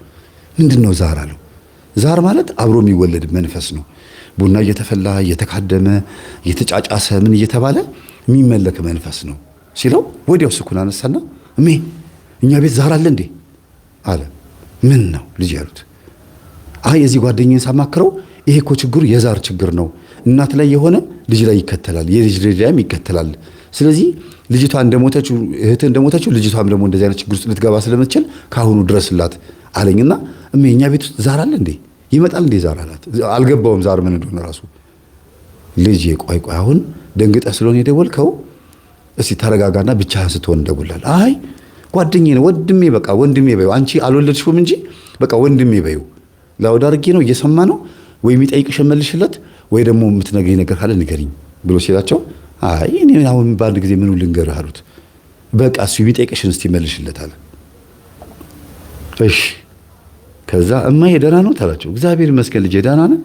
ምንድነው ዛር አለው። ዛር ማለት አብሮ የሚወለድ መንፈስ ነው። ቡና እየተፈላ እየተካደመ እየተጫጫሰ ምን እየተባለ የሚመለክ መንፈስ ነው ሲለው ወዲያው ስኩን አነሳና እኛ ቤት ዛር አለ እንዴ አለ። ምን ነው ልጅ ያሉት። የዚህ ጓደኛዬን ሳማክረው ይሄ እኮ ችግሩ የዛር ችግር ነው። እናት ላይ የሆነ ልጅ ላይ ይከተላል፣ የልጅ ላይም ይከተላል። ስለዚህ ልጅቷ እንደሞተችው እህትህ እንደሞተችው ልጅቷም ደግሞ እንደዚህ አይነት ችግር ውስጥ ልትገባ ስለምትችል ካሁኑ ድረስላት አለኝና እኛ ቤት ውስጥ ዛር አለ እንዴ ይመጣል እንዴ ዛር አላት። አልገባውም ዛር ምን እንደሆነ ራሱ። ልጅ ቆይ አሁን ደንግጠህ ስለሆነ የደወልከው እስቲ ተረጋጋና ብቻህን ስትሆን እንደውላል። ጓደኛዬ ነው ወንድሜ በይው። አንቺ አልወለድሽውም እንጂ በቃ ወንድሜ በይው። ላውድ አድርጌ ነው እየሰማ ነው ወይ የሚጠይቅሽ መልሽለት ወይ ደግሞ የምትነግሪኝ ነገር ካለ ንገሪኝ ብሎ ሲላቸው እኔ አሁን በአንድ ጊዜ ምኑ ልንገርህ አሉት። በቃ እሱ የሚጠይቅሽን እስቲ መልሽለት አለ። እሺ ከዛ እማዬ ደህና ነው ታላቸው። እግዚአብሔር ይመስገን ልጄ ደህና ነህ።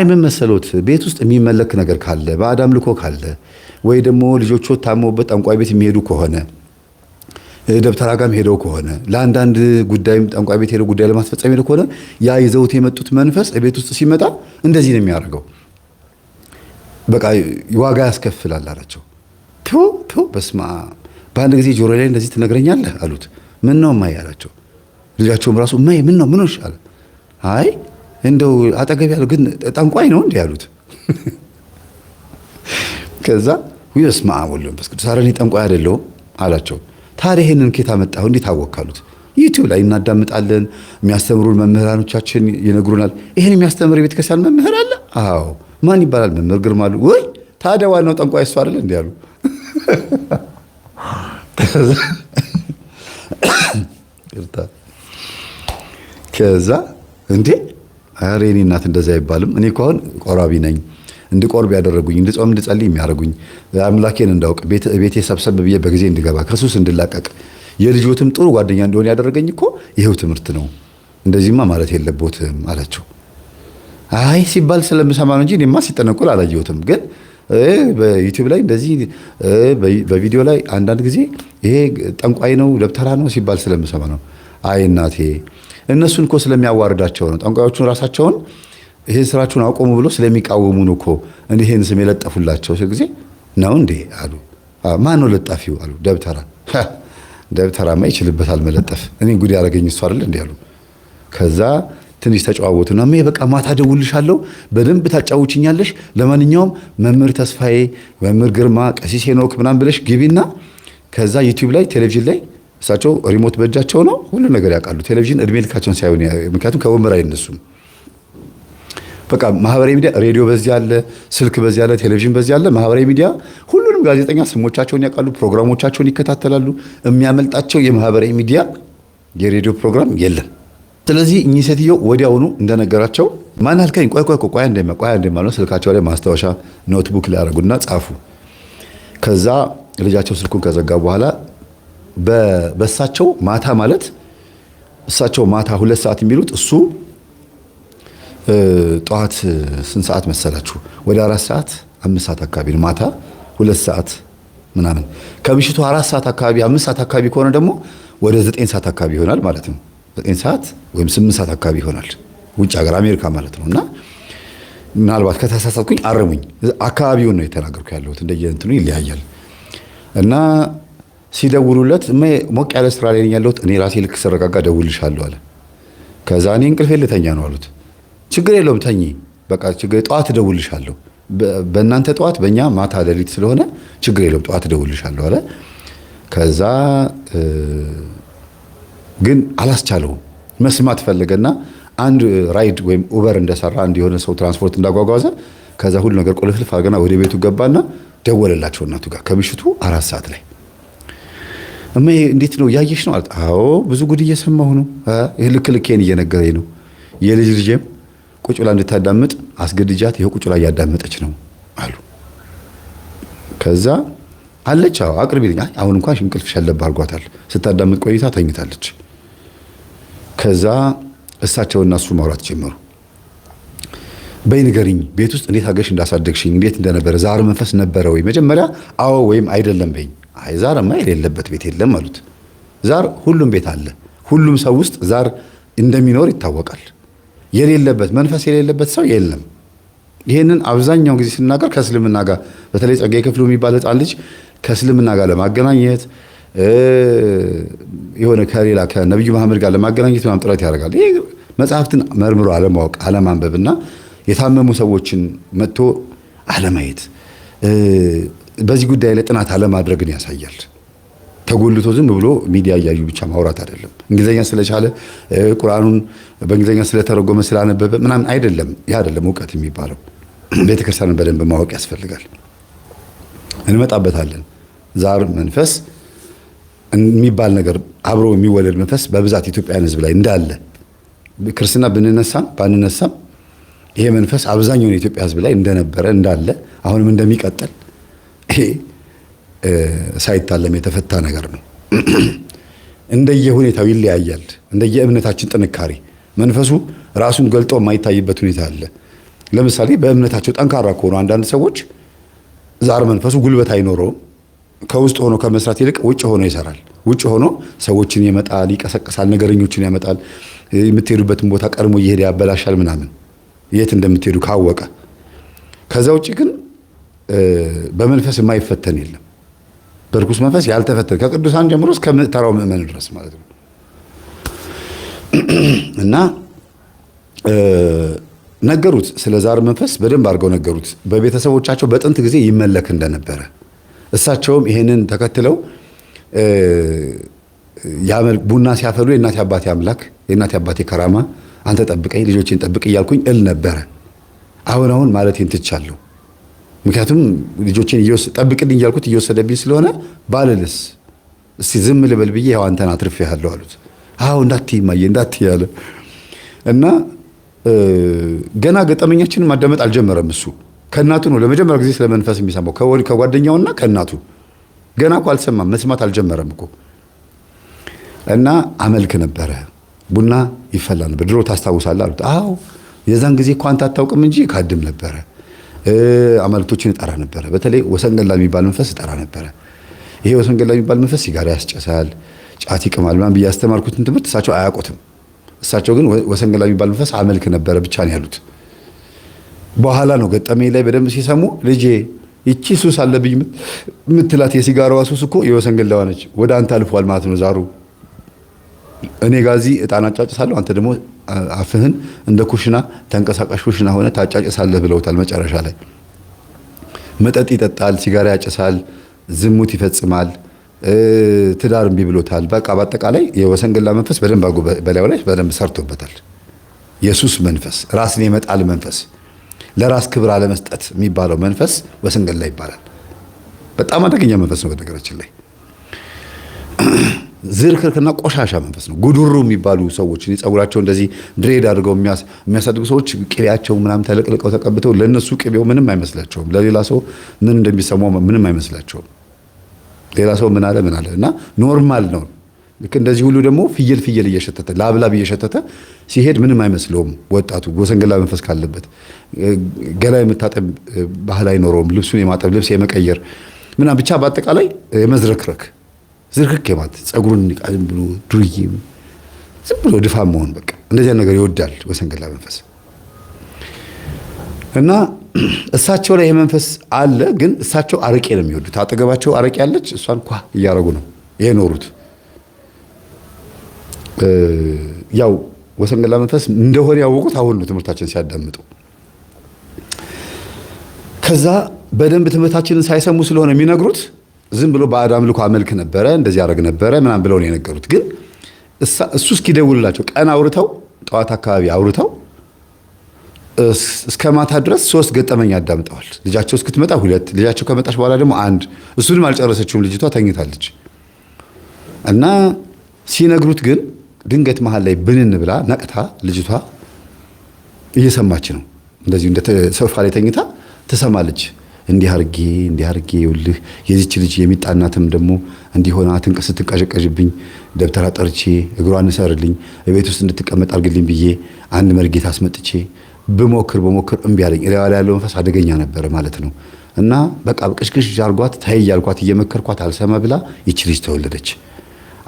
ምን መሰሎት ቤት ውስጥ የሚመለክ ነገር ካለ ባዕድ አምልኮ ካለ ወይ ደግሞ ልጆቹ ታመውበት ጠንቋይ ቤት የሚሄዱ ከሆነ ደብተራ ጋርም ሄደው ከሆነ ለአንዳንድ ጉዳይም ጠንቋይ ቤት ሄደው ጉዳይ ለማስፈጸም ሄደው ከሆነ ያ ይዘውት የመጡት መንፈስ ቤት ውስጥ ሲመጣ እንደዚህ ነው የሚያደርገው። በቃ ዋጋ ያስከፍላል አላቸው። በስመ አብ በአንድ ጊዜ ጆሮ ላይ እንደዚህ ትነግረኛለህ አሉት። ምን ነው እማዬ አላቸው። ልጃቸውም ራሱ እማዬ ምን ነው ምን ሆነሽ አለ። እንደው አጠገብ ያለው ግን ጠንቋይ ነው እንዴ ያሉት። ከዛ በስመ አብ ወወልድ ወመንፈስ ቅዱስ ኧረ እኔ ጠንቋይ አይደለሁም አላቸው። ታዲያ ይሄንን ከየት አመጣኸው እንዴት አወካሉት? ዩቲዩብ ላይ እናዳምጣለን፣ የሚያስተምሩን መምህራኖቻችን ይነግሩናል። ይሄን የሚያስተምር የቤተ ክርስቲያን መምህር አለ? አዎ። ማን ይባላል? መምህር ግርማ አሉ። ወይ ታዲያ ዋናው ጠንቋይ እሱ አይደል እንዴ አሉ። ከዛ እንዴ ኧረ የእኔ እናት እንደዛ አይባልም። እኔ እኮ አሁን ቆራቢ ነኝ፣ እንድቆርብ ያደረጉኝ፣ እንድጾም እንድጸልይ የሚያደርጉኝ፣ አምላኬን እንዳውቅ ቤቴ ሰብሰብ ብዬ በጊዜ እንድገባ ክርስቶስ እንድላቀቅ የልጆትም ጥሩ ጓደኛ እንደሆነ ያደረገኝ እኮ ይሄው ትምህርት ነው። እንደዚህማ ማለት የለቦትም አላቸው። አይ ሲባል ስለምሰማ ነው እንጂ እኔማ ሲጠነቁል አላየሁትም። ግን በዩቲዩብ ላይ እንደዚህ በቪዲዮ ላይ አንዳንድ ጊዜ ይሄ ጠንቋይ ነው ደብተራ ነው ሲባል ስለምሰማ ነው። አይ እናቴ እነሱን እኮ ስለሚያዋርዳቸው ነው። ጠንቋዮቹን ራሳቸውን ይሄን ስራችሁን አቆሙ ብሎ ስለሚቃወሙ ነው እኮ ይሄን ስም የለጠፉላቸው ሲል ጊዜ ነው እንዴ አሉ። ማን ነው ለጣፊው አሉ። ደብተራ። ደብተራማ ይችልበታል መለጠፍ። እኔ ጉድ ያደረገኝ እሱ አይደል እንዴ አሉ። ከዛ ትንሽ ተጨዋወቱና በቃ ማታ ደውልሻለሁ በደንብ ታጫውችኛለሽ። ለማንኛውም መምህር ተስፋዬ፣ መምህር ግርማ፣ ቀሲስ ሄኖክ ምናምን ብለሽ ግቢና ከዛ ዩቲዩብ ላይ ቴሌቪዥን ላይ እሳቸው ሪሞት በእጃቸው ነው ሁሉ ነገር ያውቃሉ። ቴሌቪዥን እድሜ ልካቸውን ሳይሆን ምክንያቱም ከወንበር አይነሱም። በቃ ማህበራዊ ሚዲያ ሬዲዮ በዚህ አለ፣ ስልክ በዚህ አለ፣ ቴሌቪዥን በዚህ አለ፣ ማህበራዊ ሚዲያ ሁሉንም ጋዜጠኛ ስሞቻቸውን ያውቃሉ፣ ፕሮግራሞቻቸውን ይከታተላሉ። የሚያመልጣቸው የማህበራዊ ሚዲያ የሬዲዮ ፕሮግራም የለም። ስለዚህ እኚህ ሴትዮ ወዲያውኑ እንደነገራቸው ማን አልከኝ? ቆይ እንደማ ስልካቸው ላይ ማስታወሻ ኖትቡክ ላይ ያደረጉና ጻፉ። ከዛ ልጃቸው ስልኩን ከዘጋ በኋላ በእሳቸው ማታ ማለት እሳቸው ማታ 2 ሰዓት የሚሉት እሱ ጠዋት ስንት ሰዓት መሰላችሁ? ወደ 4 ሰዓት 5 ሰዓት አካባቢ ነው። ማታ 2 ሰዓት ምናምን ከምሽቱ 4 ሰዓት አካባቢ 5 ሰዓት አካባቢ ከሆነ ደግሞ ወደ 9 ሰዓት አካባቢ ይሆናል ማለት ነው። 9 ሰዓት ወይም 8 ሰዓት አካባቢ ይሆናል ውጭ ሀገር አሜሪካ ማለት ነው። እና ምናልባት ከተሳሳትኩኝ አረሙኝ። አካባቢውን ነው የተናገርኩ ያለሁት እንደየእንትኑ ይለያያል። እና ሲደውሉለት ሞቅ ያለ ስራ ላይ ነኝ ያለሁት እኔ ራሴ ልክ ስረጋጋ ደውልሻለሁ አለ። ከዛ እኔ እንቅልፌ ልተኛ ነው አሉት። ችግር የለውም ተኚ፣ በቃ ችግር ጠዋት እደውልሻለሁ። በእናንተ ጠዋት በእኛ ማታ ሌሊት ስለሆነ ችግር የለውም ጠዋት እደውልሻለሁ አለ። ከዛ ግን አላስቻለውም። መስማት ፈለገና አንድ ራይድ ወይም ኡበር እንደሰራ አንድ የሆነ ሰው ትራንስፖርት እንዳጓጓዘ ከዛ ሁሉ ነገር ቆልፍልፍ አድርገና ወደ ቤቱ ገባና ደወለላቸው እናቱ ጋር ከምሽቱ 4 ሰዓት ላይ። እማዬ እንዴት ነው ያየሽ ነው አላት። አዎ ብዙ ጉድ እየሰማሁ ነው። ይሄ ልኬን እየነገረኝ ነው። የልጅ ልጄም ቁጭ ብላ እንድታዳምጥ አስገድጃት ይሄው ቁጭ ብላ እያዳመጠች ነው አሉ። ከዛ አለች አዎ አቅርቢልኝ። አሁን እንኳን እንቅልፍ ሸለብ አድርጓታል። ስታዳምጥ ቆይታ ተኝታለች። ከዛ እሳቸውና እሱ ማውራት ጀመሩ። በይ ንገሪኝ፣ ቤት ውስጥ እንዴት አገሽ እንዳሳደግሽኝ እንዴት እንደነበረ ዛር መንፈስ ነበረ ወይ? መጀመሪያ አዎ ወይም አይደለም በይኝ። አይ ዛርማ የሌለበት ቤት የለም አሉት። ዛር ሁሉም ቤት አለ። ሁሉም ሰው ውስጥ ዛር እንደሚኖር ይታወቃል። የሌለበት መንፈስ የሌለበት ሰው የለም። ይህንን አብዛኛውን ጊዜ ስናገር ከእስልምና ጋር በተለይ ጸጋዬ ክፍሉ የሚባል ሕፃን ልጅ ከእስልምና ጋር ለማገናኘት የሆነ ከሌላ ከነቢዩ መሐመድ ጋር ለማገናኘት ምናምን ጥረት ያደርጋል። ይሄ መጽሐፍትን መርምሮ አለማወቅ አለማንበብና የታመሙ ሰዎችን መጥቶ አለማየት በዚህ ጉዳይ ላይ ጥናት አለማድረግን ያሳያል። ተጎልቶ ዝም ብሎ ሚዲያ እያዩ ብቻ ማውራት አይደለም። እንግሊዝኛ ስለቻለ ቁርአኑን በእንግሊዝኛ ስለተረጎመ ስላነበበ ምናምን አይደለም። ያ አይደለም እውቀት የሚባለው። ቤተክርስቲያንን በደንብ ማወቅ ያስፈልጋል። እንመጣበታለን። ዛር መንፈስ የሚባል ነገር አብሮ የሚወለድ መንፈስ በብዛት ኢትዮጵያን ሕዝብ ላይ እንዳለ ክርስትና ብንነሳም ባንነሳም ይሄ መንፈስ አብዛኛውን የኢትዮጵያ ሕዝብ ላይ እንደነበረ እንዳለ አሁንም እንደሚቀጥል ይሄ ሳይታለም የተፈታ ነገር ነው። እንደየሁኔታው ይለያያል። እንደየእምነታችን ጥንካሬ መንፈሱ ራሱን ገልጦ የማይታይበት ሁኔታ አለ። ለምሳሌ በእምነታቸው ጠንካራ ከሆኑ አንዳንድ ሰዎች ዛር መንፈሱ ጉልበት አይኖረውም። ከውስጥ ሆኖ ከመስራት ይልቅ ውጭ ሆኖ ይሰራል። ውጭ ሆኖ ሰዎችን ይመጣል፣ ይቀሰቅሳል፣ ነገረኞችን ያመጣል። የምትሄዱበትን ቦታ ቀድሞ እየሄደ ያበላሻል ምናምን የት እንደምትሄዱ ካወቀ። ከዛ ውጭ ግን በመንፈስ የማይፈተን የለም። በርኩስ መንፈስ ያልተፈተነ ከቅዱሳን ጀምሮ እስከ ተራው ምእመን ድረስ ማለት ነው። እና ነገሩት። ስለ ዛር መንፈስ በደንብ አድርገው ነገሩት። በቤተሰቦቻቸው በጥንት ጊዜ ይመለክ እንደነበረ እሳቸውም ይሄንን ተከትለው ቡና ሲያፈሉ የእናቴ አባቴ አምላክ የእናቴ አባቴ ከራማ አንተ ጠብቀኝ ልጆቼን ጠብቅ እያልኩኝ እል ነበረ። አሁን ማለቴን ትቻለሁ። ምክንያቱም ልጆቼን ጠብቅልኝ እያልኩት እየወሰደብኝ ስለሆነ ባልልስ እስቲ ዝም ልበል ብዬ ያው አንተን አትርፌሃለሁ አሉት። አዎ እንዳትይ እማዬ እንዳትይ አለ እና ገና ገጠመኛችንን ማዳመጥ አልጀመረም። እሱ ከእናቱ ነው ለመጀመሪያ ጊዜ ስለ መንፈስ የሚሰማው ከጓደኛውና ከእናቱ ገና እኮ አልሰማም፣ መስማት አልጀመረም እኮ እና አመልክ ነበረ። ቡና ይፈላ ነበር ድሮ ታስታውሳለህ አሉት። አዎ የዛን ጊዜ እኮ አንተ አታውቅም እንጂ ካድም ነበረ። አማልክቶችን እጠራ ነበረ። በተለይ ወሰንገላ የሚባል መንፈስ እጠራ ነበረ። ይሄ ወሰንገላ የሚባል መንፈስ ሲጋራ ያስጨሳል፣ ጫት ይቅማል ምናምን ብዬ ያስተማርኩትን ትምህርት እሳቸው አያውቁትም። እሳቸው ግን ወሰንገላ የሚባል መንፈስ አመልክ ነበረ ብቻ ነው ያሉት። በኋላ ነው ገጠመኝ ላይ በደንብ ሲሰሙ ልጄ ይቺ ሱስ አለብኝ ምትላት የሲጋራዋ ሱስ እኮ የወሰንገላዋ ነች፣ ወደ አንተ አልፏል ማለት ነው ዛሩ። እኔ ጋዚ እጣን አጫጭሳለሁ፣ አንተ ደግሞ አፍህን እንደ ኩሽና ተንቀሳቃሽ ኩሽና ሆነ ታጫጭሳለህ ብለውታል። መጨረሻ ላይ መጠጥ ይጠጣል፣ ሲጋራ ያጨሳል፣ ዝሙት ይፈጽማል፣ ትዳር እምቢ ብሎታል። በቃ በአጠቃላይ የወሰንገላ መንፈስ በደንብ አጎ በላዩ ላይ በደንብ ሰርቶበታል። የሱስ መንፈስ፣ ራስን የመጣል መንፈስ፣ ለራስ ክብር አለመስጠት የሚባለው መንፈስ ወሰንገላ ይባላል። በጣም አደገኛ መንፈስ ነው በነገራችን ላይ። ዝርክርክና ቆሻሻ መንፈስ ነው። ጉዱሩ የሚባሉ ሰዎች ጸጉራቸው እንደዚህ ድሬድ አድርገው የሚያሳድጉ ሰዎች ቅቤያቸው ምናምን ተለቅልቀው ተቀብተው ለነሱ ቅቤው ምንም አይመስላቸውም። ለሌላ ሰው ምን እንደሚሰማው ምንም አይመስላቸውም። ሌላ ሰው ምን አለ እና ኖርማል ነው። ልክ እንደዚህ ሁሉ ደግሞ ፍየል እየሸተተ ላብላብ እየሸተተ ሲሄድ ምንም አይመስለውም። ወጣቱ ወሰንገላ መንፈስ ካለበት ገላ የምታጠብ ባህል አይኖረውም። ልብሱን የማጠብ ልብስ የመቀየር ምናምን ብቻ በአጠቃላይ የመዝረክረክ ዝርክክ የማት ጸጉሩን ዝም ብሎ ዱርዬ ዝም ብሎ ድፋም መሆን በቃ እንደዚያ ነገር ይወዳል ወሰንገላ መንፈስ። እና እሳቸው ላይ የመንፈስ አለ፣ ግን እሳቸው አረቄ ነው የሚወዱት። አጠገባቸው አረቄ ያለች እሷን ኳ እያረጉ ነው የኖሩት። ያው ወሰንገላ መንፈስ እንደሆነ ያወቁት አሁን ነው ትምህርታችን ሲያዳምጡ። ከዛ በደንብ ትምህርታችንን ሳይሰሙ ስለሆነ የሚነግሩት ዝም ብሎ ባዕድ አምልኮ አመልክ ነበረ እንደዚህ ያደርግ ነበረ ምናምን ብለው ነው የነገሩት። ግን እሱ እስኪደውልላቸው ቀን አውርተው ጠዋት አካባቢ አውርተው እስከ ማታ ድረስ 3 ገጠመኝ አዳምጠዋል። ልጃቸው እስክትመጣ 2፣ ልጃቸው ከመጣች በኋላ ደግሞ 1። እሱንም አልጨረሰችውም፣ ልጅቷ ተኝታለች። እና ሲነግሩት ግን ድንገት መሃል ላይ ብንን ብላ ነቅታ ልጅቷ እየሰማች ነው። እንደዚሁ እንደ ሶፋ ላይ ተኝታ ትሰማለች። እንዲህ አርጌ ይውልህ የዚች ልጅ የሚጣናትም ደግሞ እንዲሆና ስትንቀዠቀዥብኝ ደብተራ ጠርቼ እግሯን እንሰርልኝ ቤት ውስጥ እንድትቀመጥ አድርግልኝ ብዬ አንድ መርጌታ አስመጥቼ በሞክር እምቢ አለኝ። እላዋ ላይ ያለው መንፈስ አደገኛ ነበረ ማለት ነው። እና በቃ ቅሽቅሽ አርጓት ታይ ያልኳት እየመከርኳት አልሰማ ብላ ይቺ ልጅ ተወለደች።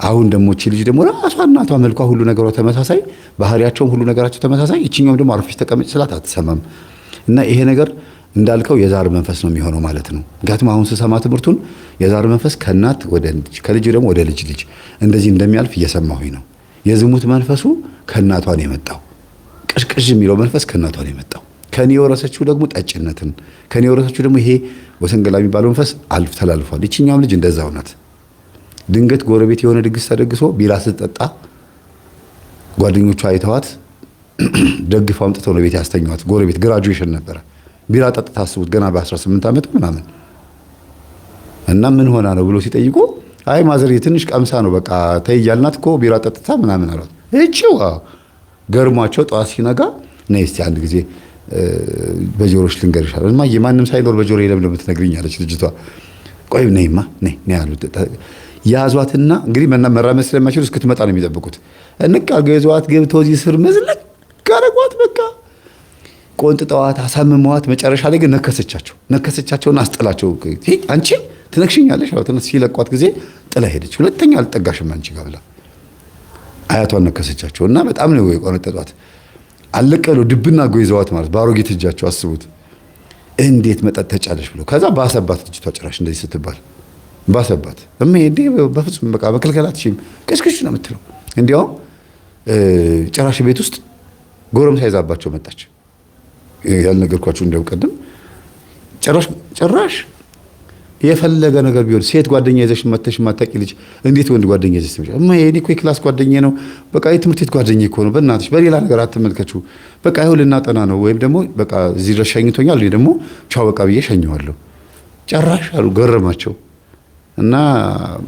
አሁን ደግሞ ይቺ ልጅ ደግሞ ራሷ እናቷ መልኳ ሁሉ ነገሯ ተመሳሳይ፣ ባህሪያቸውም ሁሉ ነገራቸው ተመሳሳይ። ይቺኛውም ደግሞ አርፈሽ ተቀመጭ ስላት አትሰማም። እና ይሄ ነገር እንዳልከው የዛር መንፈስ ነው የሚሆነው ማለት ነው። ምክንያቱም አሁን ስሰማ ትምህርቱን የዛር መንፈስ ከእናት ወደ ልጅ ከልጅ ደግሞ ወደ ልጅ እንደዚህ እንደሚያልፍ እየሰማሁኝ ነው። የዝሙት መንፈሱ ከእናቷ ነው የመጣው። ቅሽቅሽ የሚለው መንፈስ ከእናቷ ነው የመጣው። ከኔ የወረሰችው ደግሞ ጠጭነትን፣ ከኔ የወረሰችው ደግሞ ይሄ ወሰንገላ የሚባለው መንፈስ ተላልፏል። ይችኛውም ልጅ እንደዛው ናት። ድንገት ጎረቤት የሆነ ድግስ ተደግሶ ቢራ ስትጠጣ ጓደኞቿ አይተዋት ደግፈው አምጥተው ነው ቤት ያስተኛዋት። ጎረቤት ግራጁዌሽን ነበረ። ቢራ ጠጥታ አስቡት ገና በ18 ዓመት ምናምን። እና ምን ሆና ነው ብሎ ሲጠይቁ አይ ማዘር ትንሽ ቀምሳ ነው በቃ ተይ እያልናት እኮ ቢራ ጠጥታ ምናምን አሏት። እቺው ገርሟቸው ጠዋት ሲነጋ ነይ እስቲ አንድ ጊዜ በጆሮሽ ልንገርሽ አለ። እማዬ ማንም ሳይኖር በጆሮ ለምን የምትነግሪኝ አለች ልጅቷ። ቆይ ነይማ ነይ አሉት። ያዟትና እንግዲህ መራመድ ስለማይችሉ እስክትመጣ ነው የሚጠብቁት። እንቃ ገዟት ገብተው እዚህ ስር መዝለቅ ጋረጓት በቃ ቆንጥጠዋት አሳምመዋት። መጨረሻ ላይ ግን ነከሰቻቸውና አስጠላቸው። አንቺ ትነክሽኛለሽ አዎ ተነስ ሲለቋት ጊዜ ጥላ ሄደች። ሁለተኛ አልጠጋሽም አንቺ ጋር ብላ አያቷን ነከሰቻቸውና በጣም ነው የቆነጠጧት። አለቀሉ ድብና ጎይዘዋት ማለት ባሮጌት እጃቸው አስቡት። እንዴት መጠጥ ተጫለሽ ብሎ ከዛ ባሰባት ልጅቷ ጭራሽ እንደዚህ ስትባል ባሰባት። እንዴ በፍጹም በቃ መከልከላትሽም ቅሽቅሽ ነው የምትለው። እንዲያውም ጭራሽ ቤት ውስጥ ጎረምሳ ይዛባቸው መጣች። ያልነገርኳችሁ እንደው ቀደም ጭራሽ የፈለገ ነገር ቢሆን ሴት ጓደኛ ይዘሽ መተሽ ማታቂ ልጅ እንዴት ወንድ ጓደኛ ይዘሽ ትመጪ? እኔ እኮ የክላስ ጓደኛዬ ነው፣ በቃ የትምህርት ቤት ጓደኛዬ እኮ ነው። በእናትሽ በሌላ ነገር አትመልከችው። በቃ ይኸው ልናጠና ነው፣ ወይም ደግሞ በቃ እዚህ ድረስ ሸኝቶኛል፣ እኔ ደግሞ ቻው በቃ ብዬ ሸኘዋለሁ። ጨራሽ አሉ ገረማቸው። እና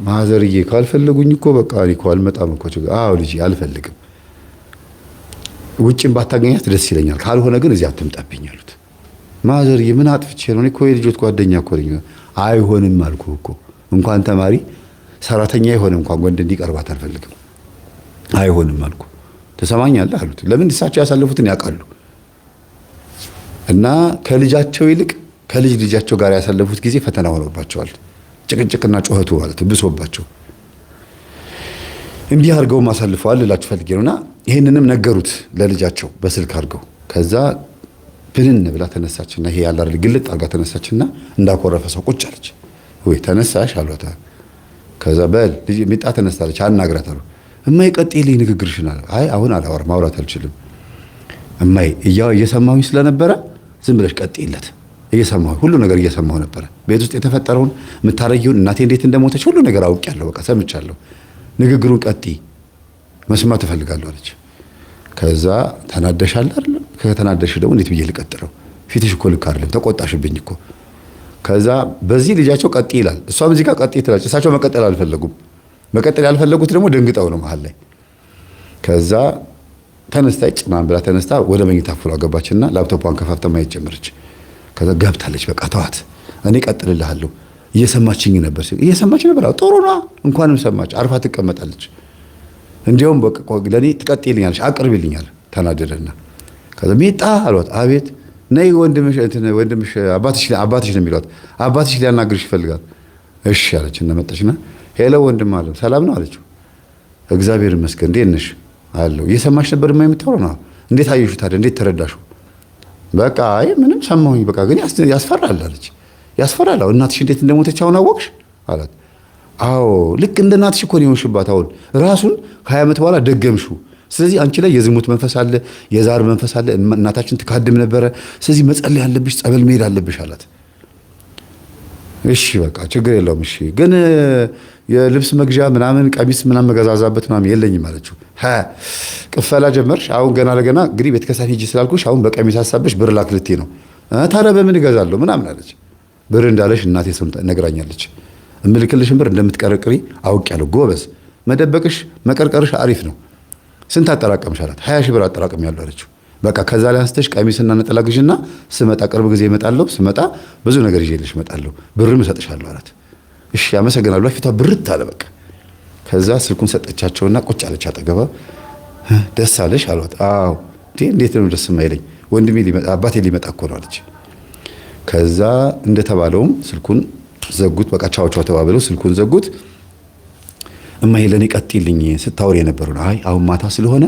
ማዘርዬ ካልፈለጉኝ እኮ በቃ እኔ እኮ አልመጣም እኮ። አዎ ልጅ አልፈልግም፣ ውጭም ባታገኛት ደስ ይለኛል፣ ካልሆነ ግን እዚህ አትምጣብኝ አሉት። ማዘርዬ ምን አጥፍቼ ነው? እኔ እኮ የልጆት ጓደኛ እኮ ነኝ። አይሆንም አልኩህ እኮ እንኳን ተማሪ ሰራተኛ የሆነ እንኳን ወንድ እንዲቀርባት አልፈልግም። አይሆንም አልኩ። ተሰማኛለህ አሉት። ለምን እሳቸው ያሳለፉትን ያውቃሉ። እና ከልጃቸው ይልቅ ከልጅ ልጃቸው ጋር ያሳለፉት ጊዜ ፈተና ሆኖባቸዋል። ጭቅጭቅና ጩኸቱ ማለት ብሶባቸው እንዲህ አድርገው ማሳልፈዋል እላችሁ ፈልጌ ነውና ይሄንንም ነገሩት ለልጃቸው በስልክ አድርገው። ከዛ ብንን ብላ ተነሳችና ይሄ ያለ አይደል ግልጥ አድርጋ ተነሳችና እንዳኮረፈ ሰው ቁጭ አለች። ወይ ተነሳሽ አሏታ። ከዛ በል ልጅ ሚጣ ተነሳለች። አናግራት አሉ። እማይ ቀጥይልኝ ንግግርሽን አለ። አይ አሁን አላወራም ማውራት አልችልም እማይ እየሰማሁኝ ስለነበረ ዝም ብለሽ ቀጥይለት። እየሰማሁ ሁሉ ነገር እየሰማሁ ነበር። ቤት ውስጥ የተፈጠረውን የምታረጊውን እናቴ እንዴት እንደሞተች ሁሉ ነገር አውቄያለሁ። በቃ ሰምቻለሁ። ንግግሩን ቀጥይ መስማት እፈልጋለሁ አለች። ከዛ ተናደሻል አይደል? ከተናደሽ ደግሞ እንዴት ብዬ ልቀጥለው? ፊትሽ እኮ ልክ አይደለም፣ ተቆጣሽብኝ እኮ። ከዛ በዚህ ልጃቸው ቀጥይ ይላል፣ እሷም እዚህ ጋር ቀጥይ ትላለች። እሳቸው መቀጠል አልፈለጉም። መቀጠል ያልፈለጉት ደግሞ ደንግጠው ነው መሀል ላይ። ከዛ ተነስታ ጭማን ብላ ተነስታ ወደ መኝታ ክፍሏ ገባችና ላፕቶፑን ከፋፍታ ማየት ጀመረች። ከዛ ገብታለች። በቃ ተዋት፣ እኔ ቀጥልልሃለሁ። እየሰማችኝ ነበር ሲል እየሰማች ነበር። ጥሩ ነው፣ እንኳንም ሰማች። አርፋ ትቀመጣለች። እንዲያውም በቃ ለኔ ትቀጥይልኛለሽ፣ አቅርቢልኛል። ተናደደና ከዛ ሚጣ አሏት። አቤት። ነይ ወንድምሽ አባትሽ ነው የሚሏት። አባትሽ ሊያናግርሽ ይፈልጋል። እሺ አለች እና መጣችና ሄሎ ወንድም አለ ሰላም ነው አለችው። እግዚአብሔር ይመስገን እንዴት ነሽ አለው። እየሰማሽ ነበር የምታወራው ነው? እንዴት አየሽው ታዲያ? እንዴት ተረዳሽው? በቃ አይ ምንም ሰማሁኝ፣ በቃ ግን ያስፈራል አለች። ያስፈራል። እናትሽ እንዴት እንደሞተች አሁን አወቅሽ አላት። አዎ ልክ እንደ እናትሽ እኮ ነው የሆንሽባት። አሁን ራሱን ከ20 ዓመት በኋላ ደገምሽው። ስለዚህ አንቺ ላይ የዝሙት መንፈስ አለ፣ የዛር መንፈስ አለ። እናታችን ትካድም ነበረ። ስለዚህ መጸለይ አለብሽ፣ ጸበል መሄድ አለብሽ አላት። እሺ በቃ ችግር የለውም እሺ፣ ግን የልብስ መግዣ ምናምን ቀሚስ ምናምን መገዛዛበት ምናምን የለኝም አለችው። ቅፈላ ጀመርሽ? አሁን ገና ለገና እንግዲህ ቤተክርስቲያን ሂጂ ስላልኩሽ አሁን በቀሚስ ሀሳብሽ ብር ላክልቴ ነው። ታዲያ በምን እገዛለሁ ምናምን አለች። ብር እንዳለሽ እናቴ ስም ነግራኛለች። እምልክልሽን ብር እንደምትቀረቅሪ አውቄያለሁ። ጎበዝ፣ መደበቅሽ መቀርቀርሽ አሪፍ ነው። ስንት አጠራቀምሽ አላት። 20 ሺህ ብር አጠራቀም ያለው አለችው። በቃ ከዛ ላይ አንስተሽ ቀሚስና ነጠላ ግዢና ስመጣ ቅርብ ጊዜ እመጣለሁ፣ ስመጣ ብዙ ነገር ይዤልሽ እመጣለሁ፣ ብርም እሰጥሻለሁ አላት። እሺ አመሰግናለሁ። ፊቷ ብርት አለ በቃ። ከዛ ስልኩን ሰጠቻቸውና ቁጭ አለች አጠገባ። ደስ አለሽ አሏት። አዎ። እንዴት ነው ደስ የማይለኝ? ወንድሜ ሊመጣ አባቴ ሊመጣ እኮ ነው አለች። ከዛ እንደተባለውም ስልኩን ዘጉት። በቃ ቻው ቻው ተባብለው ስልኩን ዘጉት። እማዬ ለኔ ቀጥይልኝ ስታወሪ የነበረው ነው። አይ አሁን ማታ ስለሆነ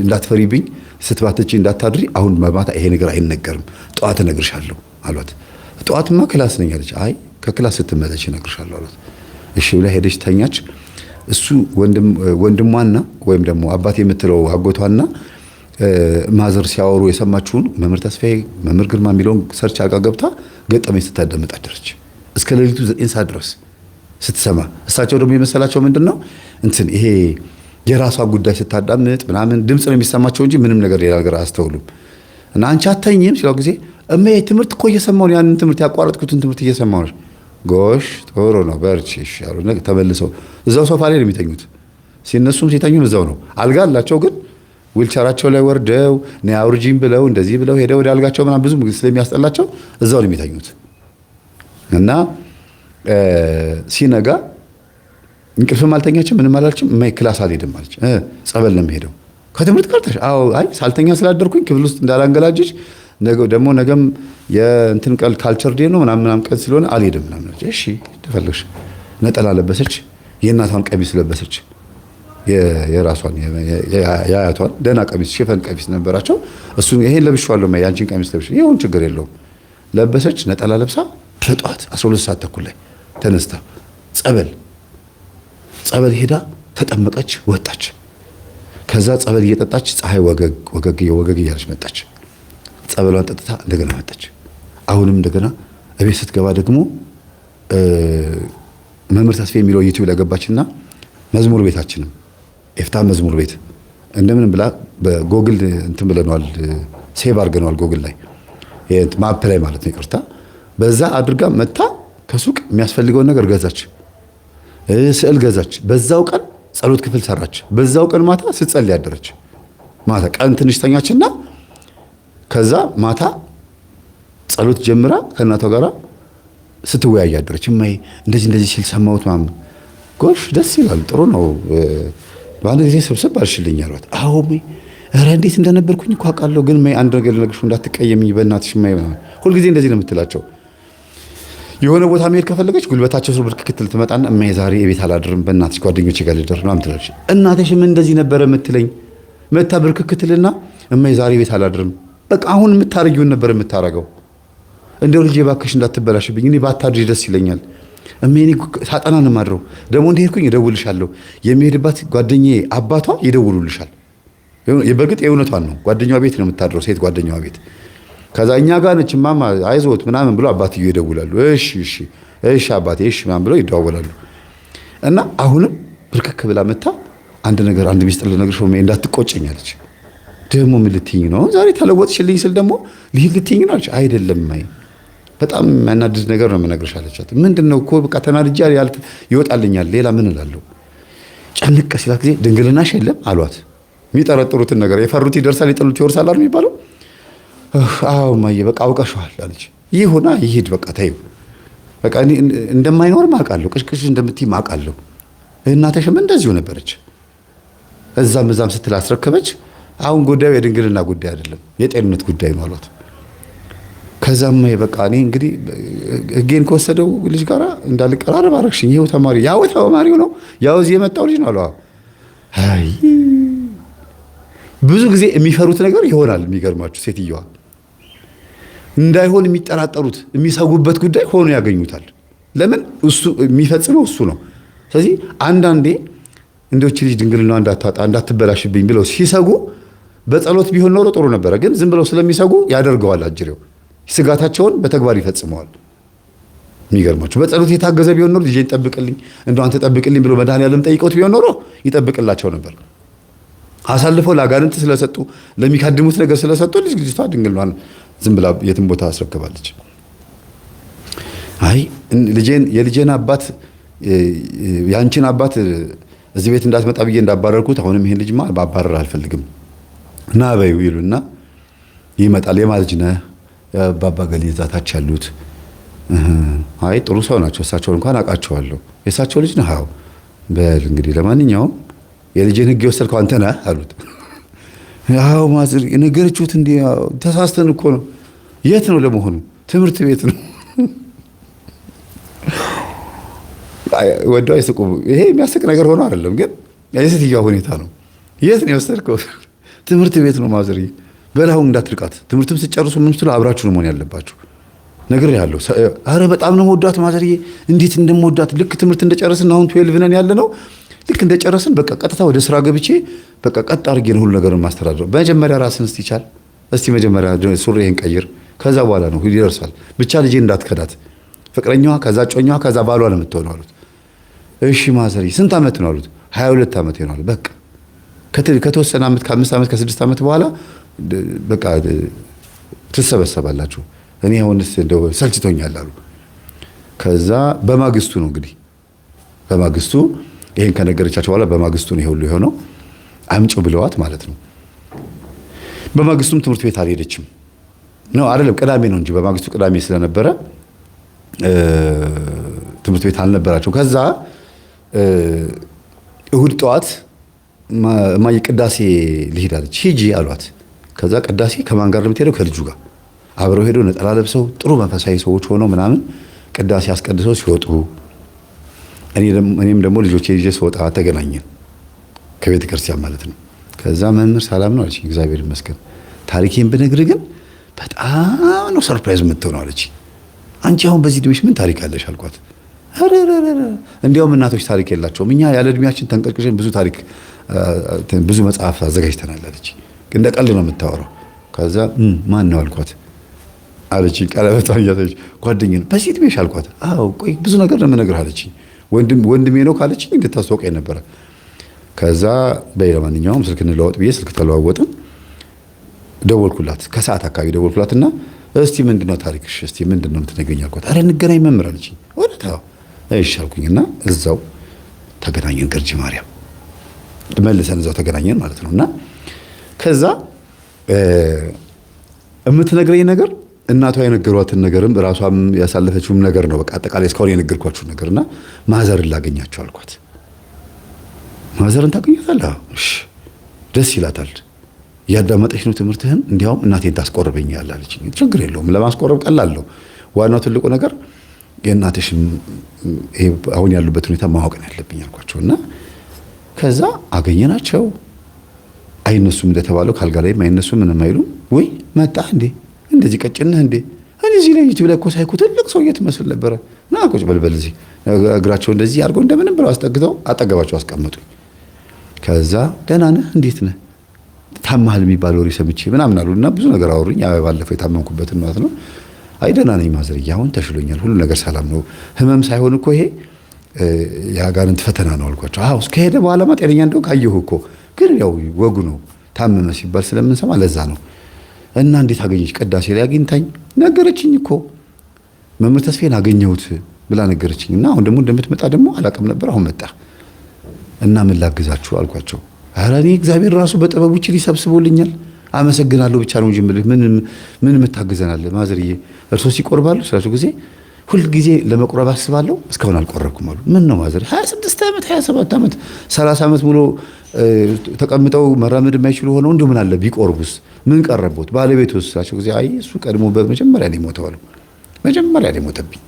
እንዳትፈሪብኝ፣ ስትባትቺ እንዳታድሪ። አሁን በማታ ይሄ ነገር አይነገርም፣ ጠዋት እነግርሻለሁ አሏት። ጠዋትማ ክላስ ነኝ አለች። አይ ከክላስ ስትመለሽ እነግርሻለሁ አሏት። እሺ ብላ ሄደች ተኛች። እሱ ወንድሟና ወይም ደግሞ አባቴ የምትለው አጎቷና ማዘር ሲያወሩ የሰማችውን መምህር ተስፋዬ መምህር ግርማ የሚለውን ሰርች አጋ ገብታ ገጠመኝ ስታዳምጥ አደረች እስከ ሌሊቱ 9 ሰዓት ድረስ ስትሰማ። እሳቸው ደግሞ የመሰላቸው ምንድነው እንትን ይሄ የራሷ ጉዳይ ስታዳምጥ ምናምን ድምጽ ነው የሚሰማቸው እንጂ ምንም ነገር ሌላ ነገር አያስተውሉም። እና አንቺ አተኝም ሲለው ጊዜ እሜ ትምህርት እኮ እየሰማሁ ነው፣ ያንን ትምህርት ያቋረጥኩትን ትምህርት እየሰማሁ ነው። ጎሽ ጥሩ ነው በርቺ ይሻሉ። ተመልሰው እዛው ሶፋ ላይ ነው የሚተኙት። ሲነሱም ሲተኙም እዛው ነው። አልጋ አላቸው ግን ዊልቸራቸው ላይ ወርደው ነይ አውርጂኝ ብለው እንደዚህ ብለው ሄደው ወደ አልጋቸው ምናምን ብዙ ስለሚያስጠላቸው እዛው ነው የሚተኙት። እና ሲነጋ እንቅልፍም አልተኛችም፣ ምንም አላልችም። እማዬ ክላስ አልሄድም አለች። ጸበል ነው የምሄደው። ከትምህርት ቀርተሽ? አዎ። አይ ሳልተኛ ስላደርኩኝ ክፍል ውስጥ እንዳላንገላጅሽ ደግሞ ነገም የእንትን ቀል ካልቸር ዴ ነው ምናምን ቀን ስለሆነ አልሄድም ምናምን አለች። እሺ ተፈልግሽ። ነጠላ ለበሰች፣ የእናቷን ቀሚስ ለበሰች፣ የራሷን የአያቷን ደህና ቀሚስ ሽፈን ቀሚስ ነበራቸው። እሱ ይሄን ለብሼዋለሁ እማዬ ያንቺን ቀሚስ ለብሽ ይሁን ችግር የለውም ለበሰች። ነጠላ ለብሳ በጠዋት 12 ሰዓት ተኩል ላይ ተነስታ ጸበል ሄዳ ተጠመቀች፣ ወጣች። ከዛ ጸበል እየጠጣች ፀሐይ ወገግ እያለች መጣች። ጸበሏን ጠጥታ እንደገና መጣች። አሁንም እንደገና እቤት ስትገባ ደግሞ መምህር ተስፋ የሚለው ዩቲዩብ ላይ ገባችና መዝሙር ቤታችንም ኤፍታ መዝሙር ቤት እንደምን ብላ በጎግል እንትን ብለናል፣ ሴቭ አድርገናል ጎግል ላይ ማፕ ላይ ማለት ነው ይቅርታ። በዛ አድርጋ መታ ከሱቅ የሚያስፈልገውን ነገር ገዛች፣ ስዕል ገዛች። በዛው ቀን ጸሎት ክፍል ሰራች። በዛው ቀን ማታ ስትጸልይ ያደረች። ማታ ቀን ትንሽ ተኛችና ከዛ ማታ ጸሎት ጀምራ ከእናቷ ጋራ ስትወያይ ያደረች። እማዬ እንደዚህ ሲል ሰማሁት ማም ጎሽ ደስ ይላል ጥሩ ነው በአንድ ጊዜ ሰብሰብ አልሽልኝ አሏት። አዎ እማዬ ኧረ እንዴት እንደነበርኩኝ እኮ አውቃለሁ፣ ግን እማዬ አንድ ነገር ልነግርሽ እንዳትቀየምኝ በእናትሽ እማዬ። ሁልጊዜ እንደዚህ ነው የምትላቸው። የሆነ ቦታ መሄድ ከፈለገች ጉልበታቸው ስር ብርክክትል ትመጣና እማዬ ዛሬ ቤት አላድርም በእናትሽ ጓደኞቼ ጋር ልደር ነው አምትላለች። እናትሽ ምን እንደዚህ ነበረ የምትለኝ መታ ብርክክትልና እማዬ ዛሬ ቤት አላድርም በቃ አሁን የምታረጊውን ነበር የምታረገው። እንደው ልጄ እባክሽ እንዳትበላሽብኝ እኔ ባታድሪ ደስ ይለኛል እሜኒ ሳጠና ነው የማድረው። ደግሞ እንደሄድኩኝ እደውልሻለሁ። የሚሄድባት ጓደኛዬ አባቷ ይደውሉልሻል። በእርግጥ የእውነቷን ነው። ጓደኛዋ ቤት ነው የምታድረው፣ ሴት ጓደኛዋ ቤት። ከዛ እኛ ጋር ነች ማማ አይዞት ምናምን ብሎ አባትዮ ይደውላሉ። እሺ አባቴ እሺ ምናምን ብለው ይደዋወላሉ። እና አሁንም ብርክክ ብላ መታ አንድ ሚስጥር ልነግርሽ እንዳትቆጨኝ አለች። ደግሞ ምን ልትይኝ ነው ዛሬ ተለወጥሽልኝ ስል ደግሞ ልሂድ ልትይኝ ነው አለች። አይደለም ማይ በጣም የሚያናድድ ነገር ነው የምነግርሽ አለቻት። ምንድነው እኮ በቃ ተናድጄ ይወጣልኛል ሌላ ምን እላለሁ። ጨንቅ ሲላት ጊዜ ድንግልናሽ የለም አሏት። የሚጠረጥሩትን ነገር የፈሩት ይደርሳል የጠሉት ይወርሳል አይደል የሚባለው። አዎ ማየ በቃ አውቀሽዋል አለች። ይሁና ይሄድ በቃ ተይው በቃ እንደማይኖር ማውቃለሁ፣ ቅሽቅሽ እንደምትይ ማውቃለሁ። እናትሽም እንደዚሁ ነበረች። እዛም ስትል አስረከበች። አሁን ጉዳዩ የድንግልና ጉዳይ አይደለም የጤንነት ጉዳይ ነው አሏት። ከዛም በቃ እኔ እንግዲህ ሕጌን ከወሰደው ልጅ ጋር እንዳልቀራረብ አረግሽኝ። ይኸው ተማሪው ነው ያው እዚህ የመጣው ልጅ ነው አሏ። አይ ብዙ ጊዜ የሚፈሩት ነገር ይሆናል። የሚገርማችሁ ሴትዮዋ እንዳይሆን የሚጠራጠሩት የሚሰጉበት ጉዳይ ሆኖ ያገኙታል። ለምን እሱ የሚፈጽመው እሱ ነው። ስለዚህ አንዳንዴ እንደውች ልጅ ድንግልና እንዳታጣ እንዳትበላሽብኝ ብለው ሲሰጉ በጸሎት ቢሆን ኖሮ ጥሩ ነበረ። ግን ዝም ብለው ስለሚሰጉ ያደርገዋል። አጅሬው ስጋታቸውን በተግባር ይፈጽመዋል። የሚገርማችሁ በጸሎት የታገዘ ቢሆን ኖሮ ልጄን ጠብቅልኝ እንደው አንተ ጠብቅልኝ ብሎ መድኃኒዓለም ጠይቀውት ቢሆን ኖሮ ይጠብቅላቸው ነበር። አሳልፈው ለአጋንንት ስለሰጡ ለሚካድሙት ነገር ስለሰጡ ልጅቷ ድንግልናን ዝም ብላ የትም ቦታ አስረክባለች። አይ የልጄን አባት ያንቺን አባት እዚህ ቤት እንዳትመጣ ብዬ እንዳባረርኩት አሁንም ይሄን ልጅማ ባባረር አልፈልግም እና በይው ይሉና ይመጣል። የማልጅ ነህ ባባ ገሌ ዛታች ያሉት አይ ጥሩ ሰው ናቸው እሳቸውን እንኳን አውቃቸዋለሁ። የእሳቸው ልጅ ነህ? አዎ በል እንግዲህ ለማንኛውም የልጄን ሕግ የወሰድከው አንተ ነህ አሉት። አዎ ማዝር ነገረችሁት እንዴ? ተሳስተን እኮ ነው። የት ነው ለመሆኑ? ትምህርት ቤት ነው። ወደው አይስቁ። ይሄ የሚያስቅ ነገር ሆኖ አይደለም፣ ግን የሴትዮዋ ሁኔታ ነው። የት ነው የወሰድከው? ትምህርት ቤት ነው ማዝር። በላሁን እንዳትርቃት። ትምህርትም ስጨርሱ ምን ስትሉ አብራችሁ ነው መሆን ያለባችሁ። ነገር ያለው አረ በጣም ነው ወዳት ማዘርዬ፣ እንዴት እንደምወዳት ልክ ትምህርት እንደጨረስን አሁን 12 ነን ያለ ነው። ልክ እንደጨረስን በቃ ቀጥታ ወደ ስራ ገብቼ በቃ ቀጥ አድርጌ ነው ሁሉ ነገር ማስተዳደር። መጀመሪያ ራስን እስቲ ቻል፣ እስቲ መጀመሪያ ሱሪህን ቀይር፣ ከዛ በኋላ ነው ይደርሳል። ብቻ ልጄ እንዳትከዳት፣ ፍቅረኛዋ ከዛ ጮኛዋ ከዛ ባሏ ነው የምትሆነው አሉት። እሺ ማዘርዬ ስንት ዓመት ነው አሉት። 22 ዓመት ይሆናል። በቃ ከተወሰነ ዓመት ከ5 ዓመት ከ6 ዓመት በኋላ በቃ ትሰበሰባላችሁ። እኔ አሁንስ እንደው ሰልችቶኛል አሉ። ከዛ በማግስቱ ነው እንግዲህ በማግስቱ ይሄን ከነገረቻቸው በኋላ በማግስቱ ነው ይሄ ሁሉ የሆነው። አምጪ ብለዋት ማለት ነው። በማግስቱም ትምህርት ቤት አልሄደችም ነው አይደለም፣ ቅዳሜ ነው እንጂ በማግስቱ ቅዳሜ ስለነበረ ትምህርት ቤት አልነበራቸው። ከዛ እሁድ ጠዋት ማይ ቅዳሴ ልሂድ አለች። ሂጂ አሏት። ከዛ ቅዳሴ ከማን ጋር ነው የምትሄደው? ከልጁ ጋር አብረው ሄደው ነጠላ ለብሰው ጥሩ መንፈሳዊ ሰዎች ሆነው ምናምን ቅዳሴ አስቀድሰው ሲወጡ እኔም ደግሞ ልጆቼ ይዤ ስወጣ ተገናኘን ከቤተ ክርስቲያን ማለት ነው። ከዛ መምህር ሰላም ነው አለች። እግዚአብሔር ይመስገን። ታሪኬን ብነግርህ ግን በጣም ነው ሰርፕራይዝ የምትሆነው አለች። አንቺ አሁን በዚህ እድሜሽ ምን ታሪክ አለሽ አልኳት። እንዲያውም እናቶች ታሪክ የላቸውም፣ እኛ ያለ እድሜያችን ተንቀርቅሸን ብዙ ታሪክ ብዙ መጽሐፍ አዘጋጅተናል አለች። እንደ ቀልድ ነው የምታወራው። ከዛ ማን ነው አልኳት አለችኝ። ቀለበቷን እያሳየች ጓደኛዬ ነው። በዚህ ዕድሜሽ አልኳት። አዎ ቆይ ብዙ ነገር ነው የምነግርህ አለችኝ። ወንድሜ ነው ካለችኝ እንድታስታውቀኝ ነበረ። ከዛ ለማንኛውም ስልክ እንለዋወጥ ብዬ ስልክ ተለዋወጥን። ደወልኩላት፣ ከሰዓት አካባቢ ደወልኩላትና እስቲ ምንድነው ታሪክሽ? እስቲ ምንድነው የምትነግሪኝ አልኳት። አረ እንገናኝ መምህር አለችኝ። እውነት? አዎ እሺ አልኩኝና እዛው ተገናኘን። ገርጂ ማርያም መልሰን እዛው ተገናኘን ማለት ነውና ከዛ የምትነግረኝ ነገር እናቷ የነገሯትን ነገርም ራሷም ያሳለፈችውም ነገር ነው። በቃ አጠቃላይ እስካሁን የነገርኳችሁ ነገርና ማዘርን ላገኛቸው አልኳት። ማዘርን ታገኛታለህ? እሺ ደስ ይላታል። ያዳመጠች ነው ትምህርትህን፣ እንዲያውም እናቴን ታስቆርበኛለህ አለችኝ። ችግር የለውም ለማስቆረብ ቀላል ነው። ዋናው ትልቁ ነገር የእናትሽን አሁን ያሉበት ሁኔታ ማወቅ ነው ያለብኝ አልኳቸውና ከዛ አገኘናቸው። አይነሱም እንደተባለው ካልጋ ላይም አይነሱም ምንም አይሉም። ወይ መጣ እንዴ እንደዚህ ቀጭነህ እንዴ እዚህ ላይ ዩቲዩብ ላይ እኮ ሳይኩ ትልቅ ሰውዬ ትመስል ነበረ። ና ቁጭ በልበል እዚህ። እግራቸው እንደዚህ አድርገው እንደምንም ብለው አስጠግተው አጠገባቸው አስቀመጡኝ። ከዛ ደህና ነህ እንዴት ነህ ታማሃል የሚባል ወሬ ሰምቼ ምናምን አሉና ብዙ ነገር አወሩኝ። ባለፈው የታመምኩበትን ማለት ነው። አይ ደህና ነኝ ማዘርዬ፣ አሁን ተሽሎኛል፣ ሁሉ ነገር ሰላም ነው። ህመም ሳይሆን እኮ ይሄ የአጋንንት ፈተና ነው አልኳቸው። አዎ ከሄደ በኋላማ ጤነኛ እንደው ካየሁ እኮ ግን ያው ወጉ ነው ታመመ ሲባል ስለምንሰማ ለዛ ነው። እና እንዴት አገኘች? ቅዳሴ ላይ አግኝታኝ ነገረችኝ እኮ መምህር ተስፋዬን አገኘሁት ብላ ነገረችኝ። እና አሁን ደግሞ እንደምትመጣ ደግሞ አላውቅም ነበር፣ አሁን መጣ እና ምን ላግዛችሁ አልኳቸው። ኧረ እኔ እግዚአብሔር ራሱ በጥበቡ ይችል ይሰብስቦልኛል፣ አመሰግናለሁ ብቻ ነው እንጂ ምን የምታግዘናለ ማዘርዬ? እርሶስ ይቆርባሉ ስላቸው ጊዜ ሁል ጊዜ ለመቁረብ አስባለሁ፣ እስካሁን አልቆረብኩም አሉ። ምን ነው ማዘር 26 ዓመት 27 ዓመት 30 ዓመት ሙሉ ተቀምጠው መራመድ የማይችሉ ሆነው እንደው ምን አለ ቢቆርቡስ? ምን ቀረቦት? ባለቤቱስ ስላቸው ጊዜ አይ እሱ ቀድሞ በመጀመሪያ ነው የሞተው አሉ። መጀመሪያ ላይ ሞተብኝ፣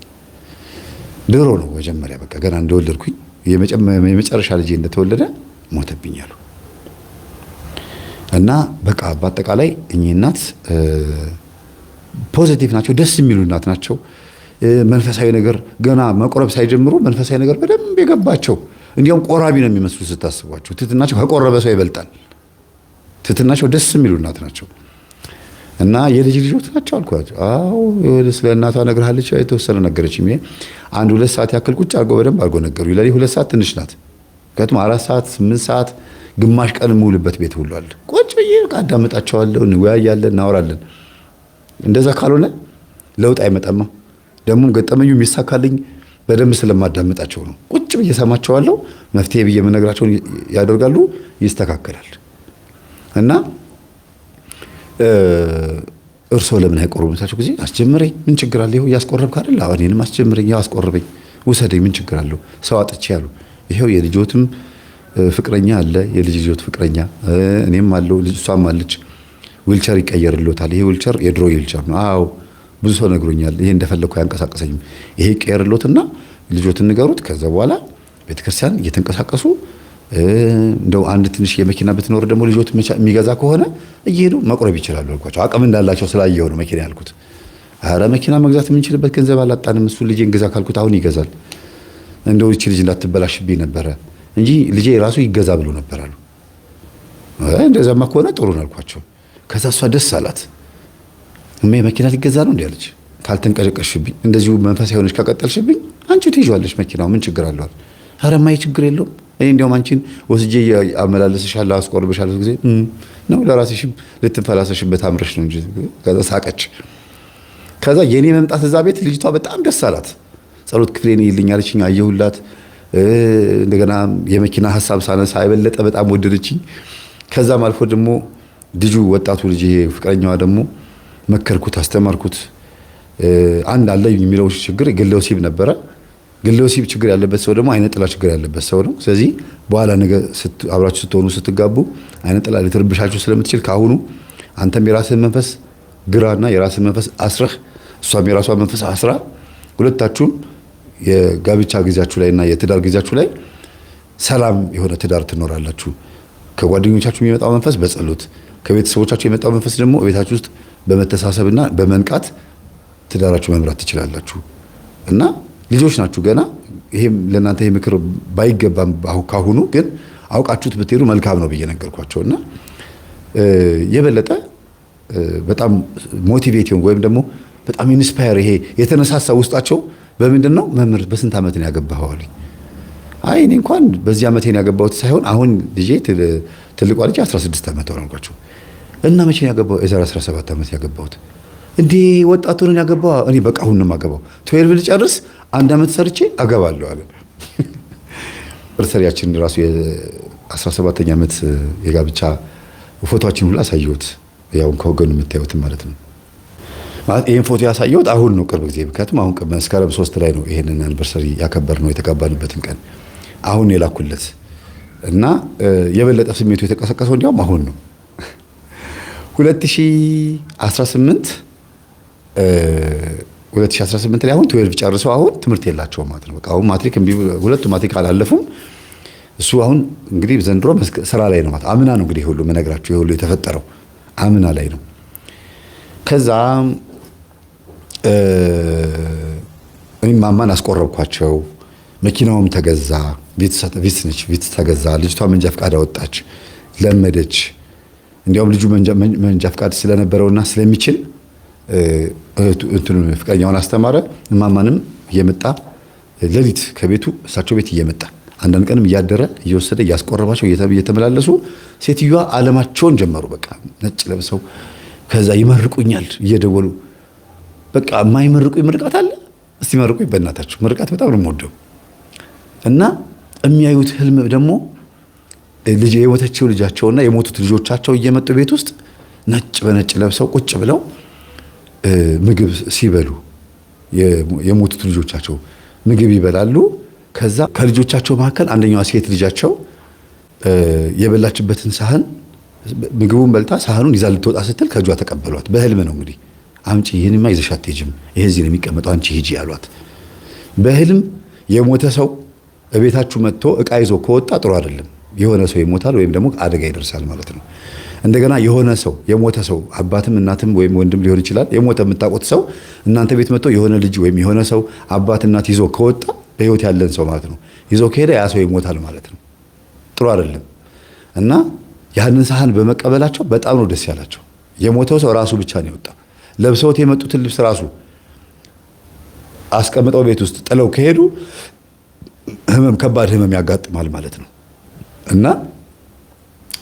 ድሮ ነው መጀመሪያ፣ በቃ ገና እንደወለድኩኝ የመጨረሻ ልጄ እንደተወለደ ሞተብኝ አሉ። እና በቃ በአጠቃላይ እኚህ እናት ፖዚቲቭ ናቸው፣ ደስ የሚሉ እናት ናቸው። መንፈሳዊ ነገር ገና መቆረብ ሳይጀምሩ መንፈሳዊ ነገር በደንብ የገባቸው፣ እንዲያውም ቆራቢ ነው የሚመስሉ ስታስቧቸው። ትትናቸው ከቆረበ ሰው ይበልጣል። ትትናቸው ደስ የሚሉ እናት ናቸው። እና የልጅ ልጆች ናቸው አልኳቸው። አዎ ስለ እናቷ ነግርሃለች? የተወሰነ ነገረችኝ። ይሄ 1-2 ሰዓት ያክል ቁጭ አድርገው በደንብ አድርገው ነገሩኝ። ለኔ 2 ሰዓት ትንሽ ናት። ከቱም 4 ሰዓት 8 ሰዓት ግማሽ ቀን የምውልበት ቤት ሁሉ አለ። ቁጭ ብዬ አዳምጣቸዋለሁ፣ እንወያያለን፣ እናወራለን። እንደዛ ካልሆነ ለውጥ አይመጣማ። ደግሞ ገጠመኙ የሚሳካልኝ በደንብ ስለማዳምጣቸው ነው። ቁጭ ብዬ ሰማቸዋለሁ፣ መፍትሄ ብዬ የምነግራቸውን ያደርጋሉ፣ ይስተካከላል። እና እርሶ ለምን አይቆርቡም ሳቸው ጊዜ አስጀምረኝ፣ ምን ችግር አለ? ይኸው እያስቆረብክ አይደል? አዎ እኔንም አስጀምረኝ፣ ያው አስቆርበኝ፣ ውሰደኝ፣ ምን ችግር አለው? ሰው አጥቼ ያሉ ይኸው የልጆትም ፍቅረኛ አለ፣ የልጅ ልጆት ፍቅረኛ እኔም አለው፣ እሷም አለች። ዊልቸር ይቀየርልዎታል። ይሄ ዊልቸር የድሮ ዊልቸር ነው። አዎ ብዙ ሰው ነግሮኛል። ይሄ እንደፈለኩ አያንቀሳቀሰኝም። ይሄ ይቀየርልዎትና ልጆትን ንገሩት። ከዛ በኋላ ቤተክርስቲያን እየተንቀሳቀሱ እንደው አንድ ትንሽ የመኪና ብትኖር ደግሞ ልጆት የሚገዛ ከሆነ እየሄዱ መቁረብ ይችላሉ አልኳቸው። አቅም እንዳላቸው ስላየሁ ነው መኪና ያልኩት። ኧረ መኪና መግዛት የምንችልበት ገንዘብ አላጣንም። እሱ ልጄን ግዛ ካልኩት አሁን ይገዛል። እንደው እቺ ልጅ እንዳትበላሽብኝ ነበረ እንጂ ልጄ ራሱ ይገዛ ብሎ ነበር አሉ። እንደዛማ ከሆነ ጥሩ ነው አልኳቸው። ከዛ እሷ ደስ አላት። እሜ መኪና ሊገዛ ነው እንዴ አለች። ካልተንቀሸቀሽብኝ እንደዚሁ መንፈሳዊ ሆነሽ ከቀጠልሽብኝ አንቺ ትይዣለሽ መኪናው፣ ምን ችግር አለው? ኧረ እማዬ ችግር የለውም፣ እኔ እንዲያውም አንቺን ወስጄ አመላለስሻለሁ፣ አስቆርብሻለሁ ጊዜ ነው ለራስሽም ልትንፈላሰሽበት አምረሽ ነው እንጂ። ከዛ ሳቀች። ከዛ የኔ መምጣት እዛ ቤት ልጅቷ በጣም ደስ አላት። ጸሎት ክፍሌን ይልኛለችኝ፣ አየሁላት። እንደገና የመኪና ሐሳብ ሳነሳ የበለጠ በጣም ወደደችኝ። ከዛም አልፎ ደግሞ ልጁ ወጣቱ ልጅ ፍቅረኛዋ ደግሞ መከርኩት፣ አስተማርኩት። አንድ አለ የሚለው ችግር ግለ ወሲብ ነበረ። ግለ ወሲብ ችግር ያለበት ሰው ደግሞ አይነ ጥላ ችግር ያለበት ሰው ነው። ስለዚህ በኋላ ነገ አብራችሁ ስትሆኑ ስትጋቡ አይነ ጥላ ልትርብሻችሁ ስለምትችል ካሁኑ አንተም የራስህን መንፈስ ግራና የራስህን መንፈስ አስረህ እሷም የራሷን መንፈስ አስራ ሁለታችሁም የጋብቻ ጊዜያችሁ ላይና የትዳር ጊዜያችሁ ላይ ሰላም የሆነ ትዳር ትኖራላችሁ። ከጓደኞቻችሁ የሚመጣው መንፈስ በጸሎት ከቤተሰቦቻችሁ የመጣው መንፈስ ደግሞ ቤታችሁ ውስጥ በመተሳሰብና በመንቃት ትዳራችሁ መምራት ትችላላችሁ። እና ልጆች ናችሁ ገና። ይሄም ለእናንተ ይሄ ምክር ባይገባም ካሁኑ ግን አውቃችሁት ብትሄዱ መልካም ነው ብዬ ነገርኳቸውና የበለጠ በጣም ሞቲቬቲንግ ወይም ደግሞ በጣም ኢንስፓየር ይሄ የተነሳሳ ውስጣቸው በምንድን ነው መምህር በስንት ዓመት ነው ያገባኸው አሉኝ። አይ እኔ እንኳን በዚህ ዓመቴ ነው ያገባሁት ሳይሆን አሁን ልጄ ትልቋ ልጄ 16 ዓመት ሆናልኳቸው እና መቼ ነው ያገባው? የዛሬ 17 ዓመት ያገባሁት። እንዴ ወጣቱን ያገባው? እኔ በቃ አሁን ነው የማገባው 12 ልጨርስ 1 ዓመት ሰርቼ አገባለሁ አለ። እርሰሪያችን ራሱ የ17ኛ ዓመት የጋብቻ ፎቶአችን ሁሉ አሳየሁት። ያው ከወገኑ የምታዩት ማለት ነው። ማለት ይሄን ፎቶ ያሳየሁት አሁን ነው ቅርብ ጊዜ። ምክንያቱም አሁን መስከረም 3 ላይ ነው ይሄንን አንቨርሰሪ ያከበርነው የተጋባንበትን ቀን አሁን የላኩለት እና የበለጠ ስሜቱ የተቀሰቀሰው እንዲያውም አሁን ነው 2018 ላይ አሁን 12 ጨርሰው አሁን ትምህርት የላቸውም ማለት ነው። በቃ አሁን ማትሪክ ሁለቱ ማትሪክ አላለፉም። እሱ አሁን እንግዲህ ዘንድሮ ስራ ላይ ነው ማለት አምና ነው እንግዲህ ሁሉ መነግራችሁ ይሁሉ የተፈጠረው አምና ላይ ነው። ከዛ እኔም ማማን አስቆረብኳቸው። መኪናውም ተገዛ፣ ቪትስ ተገዛ። ልጅቷ መንጃ ፈቃድ አወጣች፣ ለመደች። እንዲያውም ልጁ መንጃ ፈቃድ ስለነበረውና ስለሚችል ፍቅረኛውን አስተማረ። ማማንም እየመጣ ሌሊት ከቤቱ እሳቸው ቤት እየመጣ አንዳንድ ቀንም እያደረ እየወሰደ እያስቆረባቸው እየተመላለሱ ሴትዮዋ ዓለማቸውን ጀመሩ። በቃ ነጭ ለብሰው ከዛ ይመርቁኛል እየደወሉ። በቃ የማይመርቁኝ ምርቃት አለ? እስቲ መርቁኝ በእናታችሁ። ምርቃት በጣም ነው የምወደው። እና የሚያዩት ህልም ደግሞ ልጅ የሞተችው ልጃቸውና የሞቱት ልጆቻቸው እየመጡ ቤት ውስጥ ነጭ በነጭ ለብሰው ቁጭ ብለው ምግብ ሲበሉ የሞቱት ልጆቻቸው ምግብ ይበላሉ። ከዛ ከልጆቻቸው መካከል አንደኛዋ ሴት ልጃቸው የበላችበትን ሳህን ምግቡን በልታ ሳህኑን ይዛ ልትወጣ ስትል ከእጇ ተቀበሏት። በህልም ነው እንግዲህ አምጪ፣ ይህንማ ይዘሽ አትሄጂም፣ ይሄ እዚህ ነው የሚቀመጠው፣ አንቺ ሂጂ ያሏት። በህልም የሞተ ሰው እቤታችሁ መጥቶ እቃ ይዞ ከወጣ ጥሩ አይደለም። የሆነ ሰው ይሞታል ወይም ደግሞ አደጋ ይደርሳል ማለት ነው። እንደገና የሆነ ሰው የሞተ ሰው አባትም እናትም ወይም ወንድም ሊሆን ይችላል። የሞተ የምታውቁት ሰው እናንተ ቤት መጥቶ የሆነ ልጅ ወይም የሆነ ሰው አባት እናት ይዞ ከወጣ በህይወት ያለን ሰው ማለት ነው ይዞ ከሄደ ያ ሰው ይሞታል ማለት ነው። ጥሩ አይደለም። እና ያንን ሳህን በመቀበላቸው በጣም ነው ደስ ያላቸው። የሞተው ሰው ራሱ ብቻ ነው የወጣው። ለብሰውት የመጡትን ልብስ ራሱ አስቀምጠው ቤት ውስጥ ጥለው ከሄዱ ከባድ ህመም ያጋጥማል ማለት ነው። እና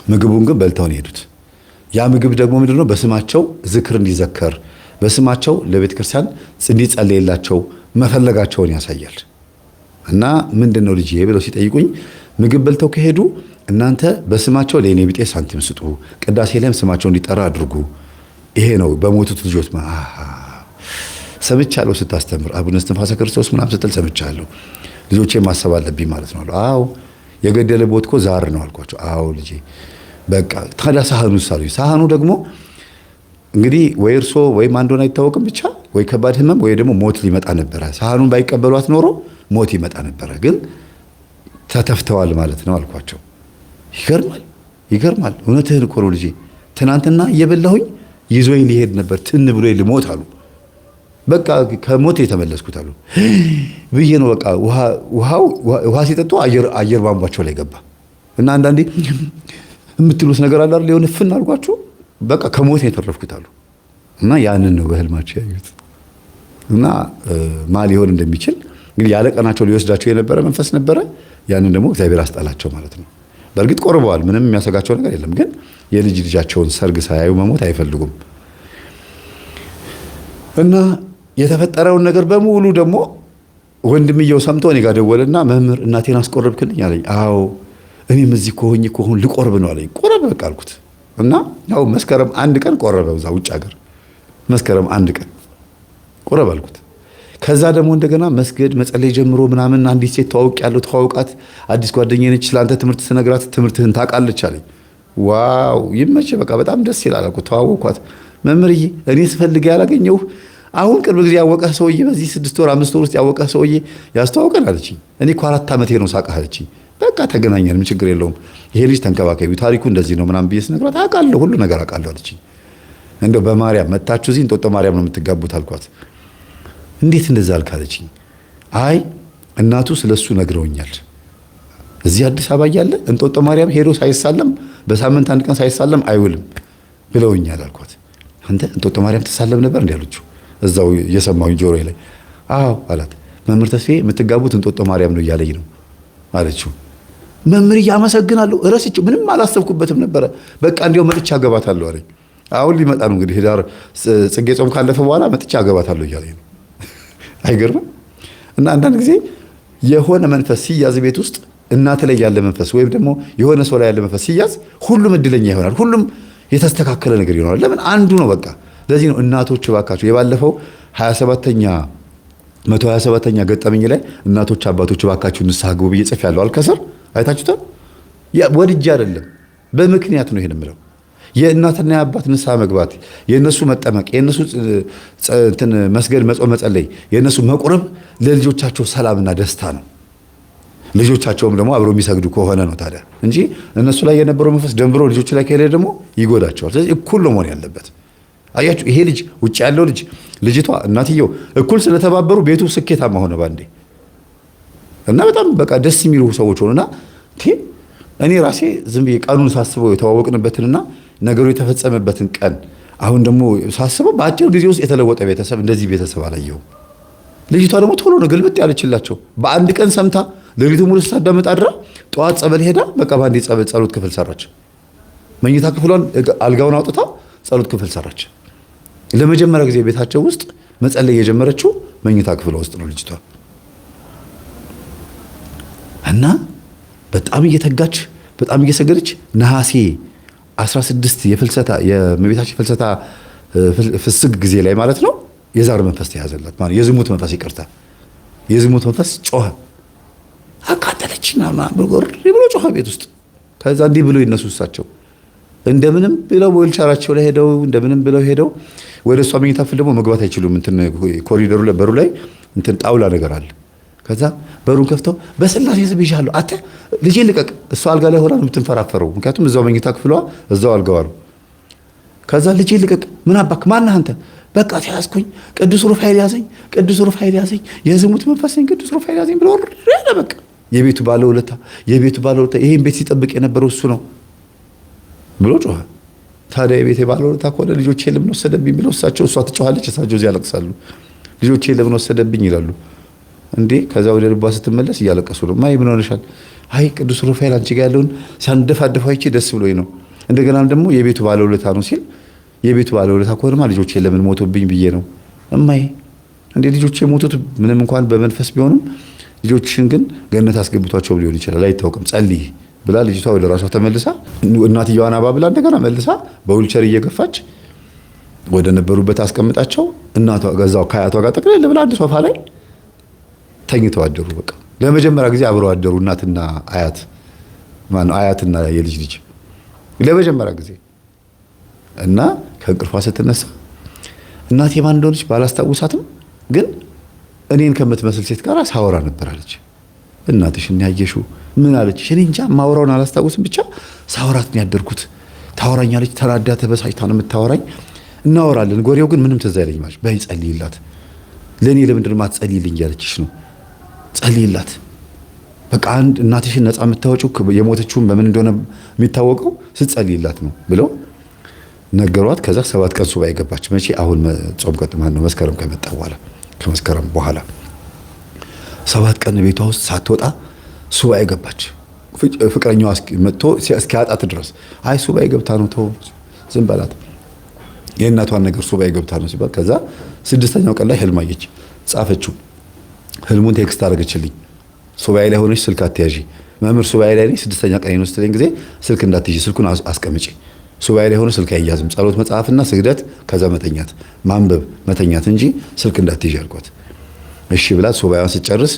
ምግቡን ግን በልተው ነው የሄዱት። ያ ምግብ ደግሞ ምንድነው በስማቸው ዝክር እንዲዘከር በስማቸው ለቤተ ክርስቲያን እንዲጸለይላቸው መፈለጋቸውን ያሳያል። እና ምንድነው ልጅ ብለው ሲጠይቁኝ ምግብ በልተው ከሄዱ እናንተ በስማቸው ለኔ ቢጤ ሳንቲም ስጡ፣ ቅዳሴ ላይም ስማቸው እንዲጠራ አድርጉ። ይሄ ነው በሞቱት ልጆች ሰምቻለሁ ስታስተምር አቡነ እስትንፋሰ ክርስቶስ ምናምን ስትል ሰምቻለሁ። ልጆቼ ማሰብ አለብኝ ማለት ነው። አዎ የገደለ ቦት እኮ ዛር ነው አልኳቸው። አዎ ልጄ በቃ ታዲያ ሳህኑ ሳሉ ሳህኑ ደግሞ እንግዲህ ወይ እርሶ ወይም አንዱን አይታወቅም ብቻ ወይ ከባድ ህመም ወይ ደግሞ ሞት ሊመጣ ነበረ። ሳህኑን ባይቀበሏት ኖሮ ሞት ይመጣ ነበረ። ግን ተተፍተዋል ማለት ነው አልኳቸው። ይገርማል። እውነትህን እኮ ነው ልጄ። ትናንትና እየበላሁኝ ይዞኝ ሊሄድ ነበር ትን ብሎ ልሞት አሉ። በቃ ከሞት የተመለስኩት አሉ ብዬ ነው። በቃ ውሃ ሲጠጡ አየር ቧንቧቸው ላይ ገባ እና አንዳንዴ የምትሉት ነገር አለ አይደል? የሆነ ፍን አልኳቸው። በቃ ከሞት የተረፍኩት አሉ። እና ያንን ነው በህልማቸው ያዩት። እና ማል ሊሆን እንደሚችል እንግዲህ ያለ ቀናቸው ሊወስዳቸው የነበረ መንፈስ ነበረ። ያንን ደግሞ እግዚአብሔር አስጣላቸው ማለት ነው። በእርግጥ ቆርበዋል፣ ምንም የሚያሰጋቸው ነገር የለም። ግን የልጅ ልጃቸውን ሰርግ ሳያዩ መሞት አይፈልጉም። እና የተፈጠረውን ነገር በሙሉ ደግሞ ወንድምየው ሰምቶ እኔ ጋር ደወለና መምህር እናቴን አስቆረብክልኝ አለኝ። አዎ እኔም እዚህ ከሆኝ ልቆርብ ነው አለኝ። ቆረብ በቃ አልኩት። እና ያው መስከረም 1 ቀን ቆረበ። እዛ ውጭ ሀገር መስከረም 1 ቀን ቆረብ አልኩት። ከዛ ደግሞ እንደገና መስገድ መጸለይ ጀምሮ ምናምን አንዲት ሴት ተዋውቃት አዲስ ጓደኛዬ ነች፣ ስላንተ ትምህርት ስነግራት ትምህርትህን ታውቃለች አለኝ። ዋው ይመች በቃ በጣም ደስ ይላል አልኩት። ተዋወቅኳት። መምህርዬ እኔ ስፈልግ ያላገኘው አሁን ቅርብ ጊዜ ያወቀህ ሰውዬ በዚህ 6 ወር 5 ወር ውስጥ ያወቀህ ሰውዬ ያስተዋውቀን አለችኝ። እኔ እኮ 4 ዓመቴ ነው ሳውቅህ አለችኝ። በቃ ተገናኘን፣ ምን ችግር የለውም፣ ይሄ ልጅ ተንከባከቢው፣ ታሪኩ እንደዚህ ነው ምናምን ብዬ ስነግራት አውቃለሁ፣ ሁሉ ነገር አውቃለሁ አለችኝ። እንደው በማርያም መታችሁ እዚህ እንጦጦ ማርያም ነው የምትጋቡት አልኳት። እንዴት እንደዛ አልክ አለችኝ። አይ እናቱ ስለሱ ነግረውኛል። እዚህ አዲስ አበባ እያለ እንጦጦ ማርያም ሄዶ ሳይሳለም በሳምንት 1 ቀን ሳይሳለም አይውልም ብለውኛል አልኳት። አንተ እንጦጦ ማርያም ትሳለም ነበር እንዴ አለችው። እዛው እየሰማሁኝ ጆሮዬ ላይ አዎ አላት። መምህር ተስፋዬ የምትጋቡት እንጦጦ ማርያም ነው እያለኝ ነው አለችው። መምህር እያመሰግናለሁ እረስቼው ምንም አላሰብኩበትም ነበረ። በቃ እንዲያው መጥቻ አገባታለሁ አለኝ። አሁን ሊመጣ ነው እንግዲህ ህዳር ጽጌ ጾም ካለፈ በኋላ መጥቻ አገባታለሁ እያለኝ ነው። አይገርምም? እና አንዳንድ ጊዜ የሆነ መንፈስ ሲያዝ ቤት ውስጥ እናት ላይ ያለ መንፈስ ወይም ደግሞ የሆነ ሰው ላይ ያለ መንፈስ ሲያዝ ሁሉም እድለኛ ይሆናል። ሁሉም የተስተካከለ ነገር ይሆናል። ለምን? አንዱ ነው በቃ። ለዚህ ነው እናቶች እባካችሁ የባለፈው 127ኛ ገጠመኝ ላይ እናቶች አባቶች እባካችሁ ንስሐ ግቡ ብዬ ጽፌያለሁ። አልከሰር አይታችሁታል። ወድጄ አይደለም በምክንያት ነው ይሄን የምለው። የእናትና የአባት ንስሐ መግባት፣ የእነሱ መጠመቅ፣ የእነሱ መስገድ፣ መጾም፣ መጸለይ፣ የእነሱ መቁረብ ለልጆቻቸው ሰላምና ደስታ ነው። ልጆቻቸውም ደግሞ አብረው የሚሰግዱ ከሆነ ነው ታዲያ እንጂ እነሱ ላይ የነበረው መንፈስ ደንብሮ ልጆቹ ላይ ከሄደ ደግሞ ይጎዳቸዋል። ስለዚህ እኩል ነው መሆን ያለበት። አያችሁ ይሄ ልጅ ውጭ ያለው ልጅ ልጅቷ እናትየው እኩል ስለተባበሩ ቤቱ ስኬታማ ሆነ ባንዴ እና በጣም በቃ ደስ የሚሉ ሰዎች ሆኑና እኔ ራሴ ዝም ብዬ ቀኑን ሳስበው የተዋወቅንበትንና ነገሩ የተፈጸመበትን ቀን አሁን ደግሞ ሳስበው በአጭር ጊዜ ውስጥ የተለወጠ ቤተሰብ እንደዚህ ቤተሰብ አላየሁም። ልጅቷ ደግሞ ቶሎ ነው ግልብጥ ያለችላቸው። በአንድ ቀን ሰምታ ሌሊቱ ሙሉ ስታዳምጥ አድራ ጠዋት ጸበል ሄዳ በቃ ባንዴ ጸሎት ክፍል ሰራች። መኝታ ክፍሏን አልጋውን አውጥታ ጸሎት ክፍል ሰራች። ለመጀመሪያ ጊዜ ቤታቸው ውስጥ መጸለይ የጀመረችው መኝታ ክፍሏ ውስጥ ነው ልጅቷ። እና በጣም እየተጋች በጣም እየሰገደች ነሐሴ 16 የእመቤታችን ፍልሰታ ፍስግ ጊዜ ላይ ማለት ነው የዛር መንፈስ ተያዘላት ማለት የዝሙት መንፈስ ይቅርታ የዝሙት መንፈስ ጮኸ። አቃጠለችና ብሎ ጮኸ ቤት ውስጥ። ከዛ እንዲህ ብሎ ይነሱ እሳቸው እንደምንም ብለው ወልቻራቸው ላይ ሄደው እንደምንም ብለው ሄደው ወደ እሷ መኝታ ክፍል ደግሞ መግባት አይችሉም። ኮሪደሩ ላይ በሩ ላይ ጣውላ ነገር አለ። ከዛ በሩን ከፍተው በስላሴ ስም ይሻሉ አተ ልጄ ልቀቅ። እሷ አልጋ ላይ ሆና ነው የምትንፈራፈረው፣ ምክንያቱም እዛው መኝታ ክፍሏ እዛው አልጋዋ ነው። ከዛ ልጄ ልቀቅ። ምን አባክ ማነህ አንተ? በቃ ተያዝኩኝ፣ ቅዱስ ሩፋኤል ያዘኝ፣ ቅዱስ ሩፋኤል ያዘኝ፣ የዝሙት መንፈስ ነኝ፣ ቅዱስ ሩፋኤል ያዘኝ ብሎ ወረደ። በቃ የቤቱ ባለውለታ ይሄን ቤት ሲጠብቅ የነበረው እሱ ነው ብሎ ጮኸ። ታዲያ የቤቴ ባለውለታ ከሆነ ልጆቼ ለምን ወሰደብኝ ብለው እሳቸው እሷ ትጮኻለች፣ እሳቸው እዚህ ያለቅሳሉ። ልጆቼ ለምን ወሰደብኝ ይላሉ እንዴ። ከዛ ወደ ልቧ ስትመለስ እያለቀሱ ነው። ማይ ምን ሆነሻል? አይ ቅዱስ ሩፋኤል አንቺ ጋር ያለውን ሲያንደፋደፋ አይቼ ደስ ብሎኝ ነው። እንደገናም ደግሞ የቤቱ ባለውለታ ነው ሲል የቤቱ ባለውለታ ከሆነማ ልጆቼ ለምን ሞቶብኝ ብዬ ነው። እማይ እንዴ ልጆቼ ሞቱት ምንም እንኳን በመንፈስ ቢሆንም ልጆችሽን ግን ገነት አስገብቷቸው ሊሆን ይችላል አይታወቅም፣ ጸልይ ብላ ልጅቷ ወደ ራሷ ተመልሳ እናትየዋን አባብላ እንደገና መልሳ በዊልቸር እየገፋች ወደ ነበሩበት አስቀምጣቸው እናቷ ገዛው ከአያቷ ጋር ጠቅልል ብላ አንድ ሶፋ ላይ ተኝተው አደሩ። በቃ ለመጀመሪያ ጊዜ አብረው አደሩ እናትና አያት አያትና የልጅ ልጅ ለመጀመሪያ ጊዜ። እና ከእንቅልፏ ስትነሳ እናቴ ማን እንደሆነች ባላስታውሳትም ግን እኔን ከምትመስል ሴት ጋር ሳወራ ነበር አለች። እናትሽን ያየሽው ምን አለች? እኔ እንጃ ማወራውን አላስታውስም፣ ብቻ ሳወራት ነው ያደርኩት። ታወራኛለች፣ ተናዳ ተበሳጭታ ነው የምታወራኝ። እናወራለን፣ ጎሬው ግን ምንም ትዝ አይለኝም አለች። በይ ጸልይላት፣ ለእኔ ለምንድን ነው የማትጸልይልኝ እያለችሽ ነው። ጸልይላት በቃ አንድ እናትሽን ነፃ የምታወጪው የሞተችውን በምን እንደሆነ የሚታወቀው ስትጸልይላት ነው ብለው ነገሯት። ከዛ 7 ቀን ሱባኤ ገባች። መቼ? አሁን ጾም ቀጥማ ነው መስከረም ከመጣ በኋላ ከመስከረም በኋላ 7 ቀን ቤቷ ውስጥ ሳትወጣ ሱባኤ ገባች። ፍቅረኛዋ መጥቶ እስኪያጣት ድረስ አይ ሱባኤ ገብታ ነው ተው ዝም በላት፣ የእናቷን ነገር ሱባኤ ገብታ ነው ሲባል ከዛ 6ኛው ቀን ላይ ህልም አየች። ጻፈችው። ህልሙን ቴክስት አደረገችልኝ። ሱባኤ ላይ ሆነሽ ስልክ አትያዢ መምህር፣ ሱባኤ ላይ ነኝ 6ኛ ቀን ነው ስትለኝ ጊዜ ስልክ እንዳትይዢ፣ ስልኩን አስቀምጪ። ሱባኤ ላይ ሆነ ስልክ አይያዝም፣ ጸሎት መጽሐፍና ስግደት ከዛ መተኛት ማንበብ መተኛት እንጂ ስልክ እንዳትይዢ አልኳት። እሺ ብላ ሱባኤዋን ስትጨርስ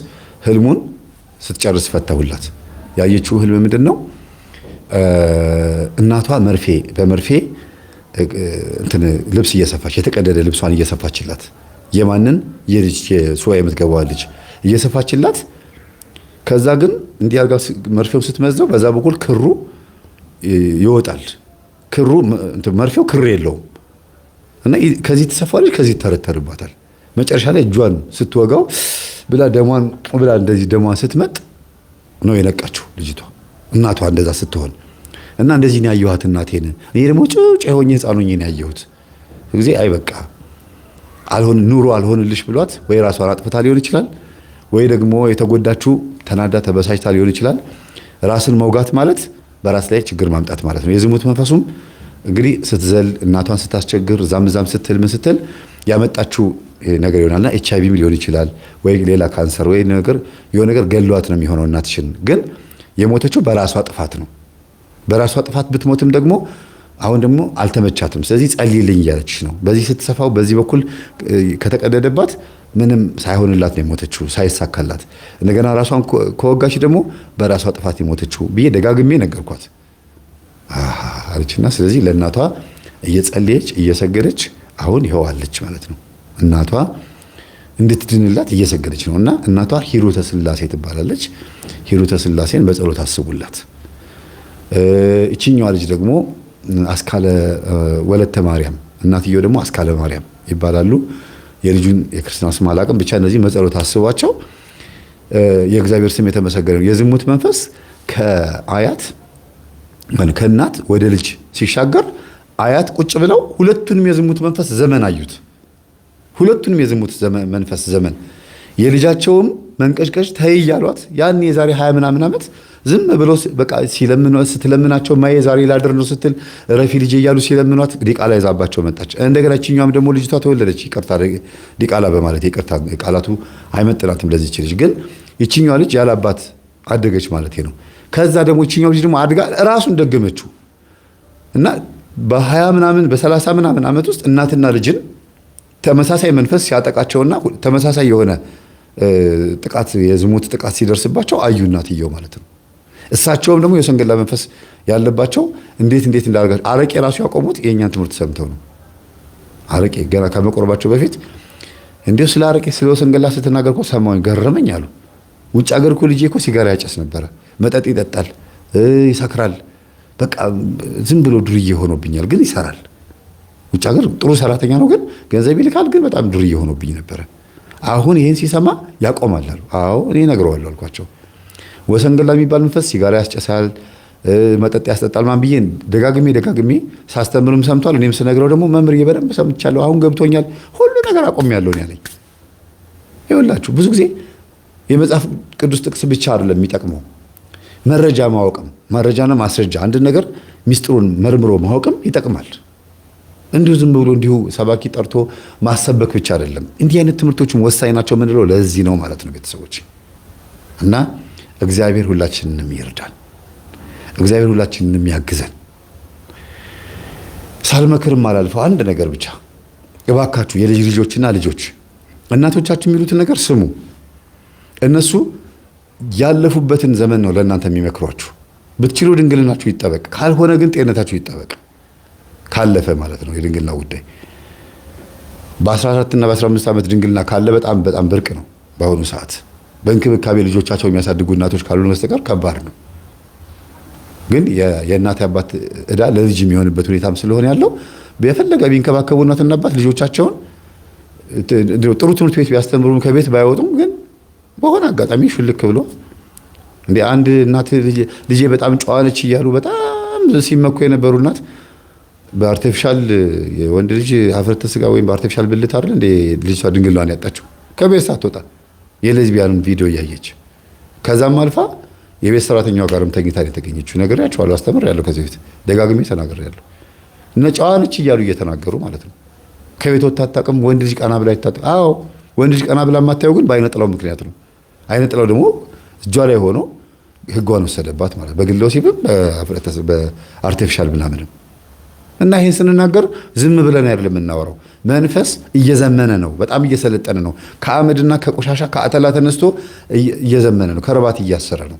ህልሙን ስትጨርስ ፈታሁላት። ያየችው ህልም ምንድነው? እናቷ በመርፌ ልብስ እየሰፋች የተቀደደ ልብሷን እየሰፋችላት የማንን የልጅ የሱባኤ የምትገባው ልጅ እየሰፋችላት። ከዛ ግን እንዲህ አርጋ መርፌውን ስትመዘው በዛ በኩል ክሩ ይወጣል። መርፌው ክር የለውም እና ከዚህ ትሰፋለች፣ ከዚህ ተረተርባታል። መጨረሻ ላይ እጇን ስትወጋው ብላ ደሟን ብላ እንደዚህ ደሟን ስትመጥ ነው የነቃችው ልጅቷ እናቷ እንደዛ ስትሆን። እና እንደዚህ ነው ያየኋት እናቴን። እኔ ደግሞ ጭጭ ሆኜ ህፃን ሆኜ ነው ያየሁት። ጊዜ አይ በቃ ኑሮ አልሆንልሽ ብሏት ወይ ራሷን አጥፍታ ሊሆን ይችላል፣ ወይ ደግሞ የተጎዳችው ተናዳ ተበሳጭታ ሊሆን ይችላል። ራስን መውጋት ማለት በራስ ላይ ችግር ማምጣት ማለት ነው። የዝሙት መንፈሱም እንግዲህ ስትዘል እናቷን ስታስቸግር ዛም ስትል ምን ስትል ያመጣችው ነገር ይሆናልና ኤችአይቪም ሊሆን ይችላል ወይ ሌላ ካንሰር ወይ የሆነ ነገር ገሏት ነው የሚሆነው። እናትሽን ግን የሞተችው በራሷ ጥፋት ነው። በራሷ ጥፋት ብትሞትም ደግሞ አሁን ደግሞ አልተመቻትም። ስለዚህ ጸልይልኝ እያለችሽ ነው። በዚህ ስትሰፋው በዚህ በኩል ከተቀደደባት ምንም ሳይሆንላት ነው የሞተችው፣ ሳይሳካላት እንደገና ራሷን ከወጋች ደግሞ በራሷ ጥፋት የሞተችው ብዬ ደጋግሜ ነገርኳት አለችና ስለዚህ ለእናቷ እየጸለየች እየሰገደች አሁን ይኸዋለች ማለት ነው። እናቷ እንድትድንላት እየሰገደች ነው። እና እናቷ ሂሩተ ስላሴ ትባላለች። ሂሩተ ስላሴን በጸሎት አስቡላት። እቺኛዋ ልጅ ደግሞ አስካለ ወለተ ማርያም፣ እናትየው ደግሞ አስካለ ማርያም ይባላሉ። የልጁን የክርስትና ስም አላውቅም፣ ብቻ እነዚህ በጸሎት አስቧቸው። የእግዚአብሔር ስም የተመሰገነ ነው። የዝሙት መንፈስ ከእናት ወደ ልጅ ሲሻገር አያት ቁጭ ብለው ሁለቱንም የዝሙት መንፈስ ዘመን አዩት። ሁለቱንም የዝሙት መንፈስ ዘመን የልጃቸውም መንቀጭቀጭ ተይ ያሏት ያን የዛሬ 20 ምናምን ዓመት ዝም ብለው በቃ ስትለምናቸው ማየ ዛሬ ላድር ነው ስትል ረፊ ልጅ እያሉ ሲለምኗት ዲቃላ ይዛባቸው መጣች። እንደገና እቺኛም ደግሞ ልጅቷ ተወለደች። ይቅርታ ዲቃላ በማለት ይቅርታ ቃላቱ አይመጥናትም ለዚች ልጅ። ግን እቺኛዋ ልጅ ያላባት አደገች ማለት ነው። ከዛ ደግሞ እቺኛው ልጅ ደግሞ አድጋ ራሱን ደገመችው እና በ20 ምናምን በ30 ምናምን ዓመት ውስጥ እናትና ልጅን ተመሳሳይ መንፈስ ሲያጠቃቸውና ተመሳሳይ የሆነ ጥቃት የዝሙት ጥቃት ሲደርስባቸው አዩ እናትየው ማለት ነው። እሳቸውም ደግሞ የሰንገላ መንፈስ ያለባቸው እንዴት እንዳደረጋቸው አረቄ ራሱ ያቆሙት የኛን ትምህርት ሰምተው ነው። አረቄ ገና ከመቆረባቸው በፊት እንዴው ስለ አረቄ ስለ ሰንገላ ስትናገር እኮ ሰማሁኝ፣ ገረመኝ አሉ። ውጭ ሀገር እኮ ልጄ እኮ ሲጋራ ያጨስ ነበረ፣ መጠጥ ይጠጣል፣ ይሰክራል፣ በቃ ዝም ብሎ ዱርዬ ሆኖብኛል፣ ግን ይሰራል። ውጭ ሀገር ጥሩ ሰራተኛ ነው፣ ግን ገንዘብ ይልካል፣ ግን በጣም ዱርዬ ሆኖብኝ ነበረ። አሁን ይሄን ሲሰማ ያቆማል አሉ። አዎ እኔ እነግረዋለሁ አልኳቸው። ወሰንገላ የሚባል መንፈስ ሲጋራ ያስጨሳል፣ መጠጥ ያስጠጣል ማን ብዬ ደጋግሜ ሳስተምርም ሰምቷል። እኔም ስነግረው ደግሞ መምህር በደንብ ሰምቻለሁ፣ አሁን ገብቶኛል፣ ሁሉ ነገር አቆሚያለሁ ያለኝ። ይኸውላችሁ ብዙ ጊዜ የመጽሐፍ ቅዱስ ጥቅስ ብቻ አይደለም የሚጠቅመው፣ መረጃ ማወቅም፣ መረጃና ማስረጃ አንድ ነገር ሚስጥሩን መርምሮ ማወቅም ይጠቅማል። እንዲሁ ዝም ብሎ እንዲሁ ሰባኪ ጠርቶ ማሰበክ ብቻ አይደለም። እንዲህ አይነት ትምህርቶችም ወሳኝ ናቸው የምንለው ለዚህ ነው ማለት ነው ቤተሰቦች። እና እግዚአብሔር ሁላችንንም ይርዳን፣ እግዚአብሔር ሁላችንንም ያግዘን። ሳልመክርም አላልፈው አንድ ነገር ብቻ እባካችሁ የልጅ ልጆችና ልጆች እናቶቻችሁ የሚሉትን ነገር ስሙ። እነሱ ያለፉበትን ዘመን ነው ለእናንተ የሚመክሯችሁ። ብትችሉ ድንግልናችሁ ይጠበቅ፣ ካልሆነ ግን ጤንነታችሁ ይጠበቅ። ካለፈ ማለት ነው የድንግልና ጉዳይ። በ14 እና በ15 ዓመት ድንግልና ካለ በጣም ብርቅ ነው በአሁኑ ሰዓት። በእንክብካቤ ልጆቻቸው የሚያሳድጉ እናቶች ካሉ በስተቀር ከባድ ነው። ግን የእናት አባት ዕዳ ለልጅ የሚሆንበት ሁኔታም ስለሆነ ያለው በፈለገ ቢንከባከቡ እናትና አባት ልጆቻቸውን ጥሩ ትምህርት ቤት ቢያስተምሩም ከቤት ባይወጡም ግን በሆነ አጋጣሚ ሽልክ ብሎ እንደ አንድ እናት ልጄ በጣም ጨዋ ነች እያሉ በጣም ሲመኩ የነበሩ እናት በአርቲፊሻል የወንድ ልጅ ሀፍረተ ስጋ ወይም በአርቲፊሻል ብልት አይደል እንደ ልጅቷ ድንግልናን ያጣችው ከቤት ሳትወጣ የሌዝቢያንን ቪዲዮ እያየች ከዛም አልፋ የቤት ሰራተኛው ጋርም ተኝታ የተገኘችው ነግሬያቸዋለሁ፣ አስተምሬያለሁ፣ ከዚህ በፊት ደጋግሜ ተናግሬያለሁ። እነ ጨዋ ነች እያሉ እየተናገሩ ማለት ነው። ከቤት ወጥታ አታውቅም። ወንድ ልጅ ቀና ብላ ይታጠቅ። አዎ ወንድ ልጅ ቀና ብላ የማታየው ግን በአይነ ጥላው ምክንያት ነው። አይነ ጥላው ደግሞ እጇ ላይ ሆኖ ህጓን ወሰደባት ማለት በግል ወሲብም በአርቲፊሻል ምናምንም። እና ይሄን ስንናገር ዝም ብለን አይደለም የምናወራው። መንፈስ እየዘመነ ነው፣ በጣም እየሰለጠነ ነው። ከአመድና ከቆሻሻ ከአተላ ተነስቶ እየዘመነ ነው፣ ከረባት እያሰረ ነው።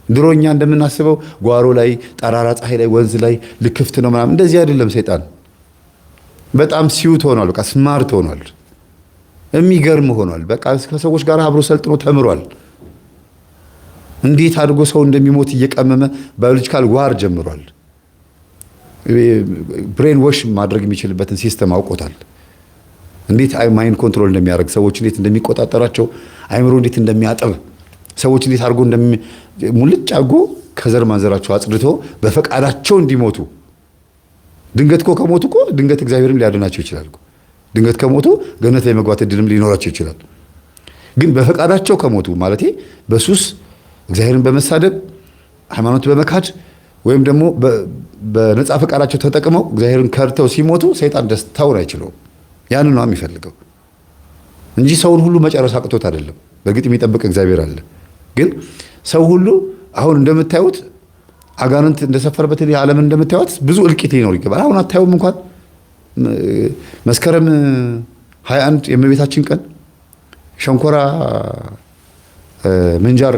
ድሮኛ እንደምናስበው ጓሮ ላይ ጠራራ ፀሐይ ላይ ወንዝ ላይ ልክፍት ነው ምናምን፣ እንደዚህ አይደለም። ሰይጣን በጣም ሲውት ሆኗል። በቃ ስማርት ሆኗል። የሚገርም ሆኗል። በቃ ከሰዎች ጋር አብሮ ሰልጥኖ ተምሯል። እንዴት አድርጎ ሰው እንደሚሞት እየቀመመ ባዮሎጂካል ዋር ጀምሯል። ብሬን ዎሽ ማድረግ የሚችልበትን ሲስተም አውቆታል። እንዴት ማይንድ ኮንትሮል እንደሚያደርግ፣ ሰዎች እንዴት እንደሚቆጣጠራቸው፣ አይምሮ እንዴት እንደሚያጥብ፣ ሰዎች እንዴት አድርጎ ሙልጭ አድርጎ ከዘር ማንዘራቸው አጽድቶ በፈቃዳቸው እንዲሞቱ ድንገት እኮ ከሞቱ እኮ ድንገት እግዚአብሔርም ሊያድናቸው ይችላል እኮ። ድንገት ከሞቱ ገነት ላይ መግባት እድልም ሊኖራቸው ይችላል። ግን በፈቃዳቸው ከሞቱ ማለቴ በሱስ እግዚአብሔርን በመሳደብ ሃይማኖት በመካድ ወይም ደግሞ በነፃ ፈቃዳቸው ተጠቅመው እግዚአብሔርን ከርተው ሲሞቱ ሰይጣን ደስታውን አይችለውም። ያንን ነው የሚፈልገው እንጂ ሰውን ሁሉ መጨረስ አቅቶት አይደለም። በእርግጥ የሚጠብቅ እግዚአብሔር አለ። ግን ሰው ሁሉ አሁን እንደምታዩት አጋንንት እንደሰፈረበት ዓለም እንደምታዩት ብዙ እልቂት ሊኖር ይገባል። አሁን አታዩም? እንኳን መስከረም 21 የእመቤታችን ቀን ሸንኮራ ምንጃር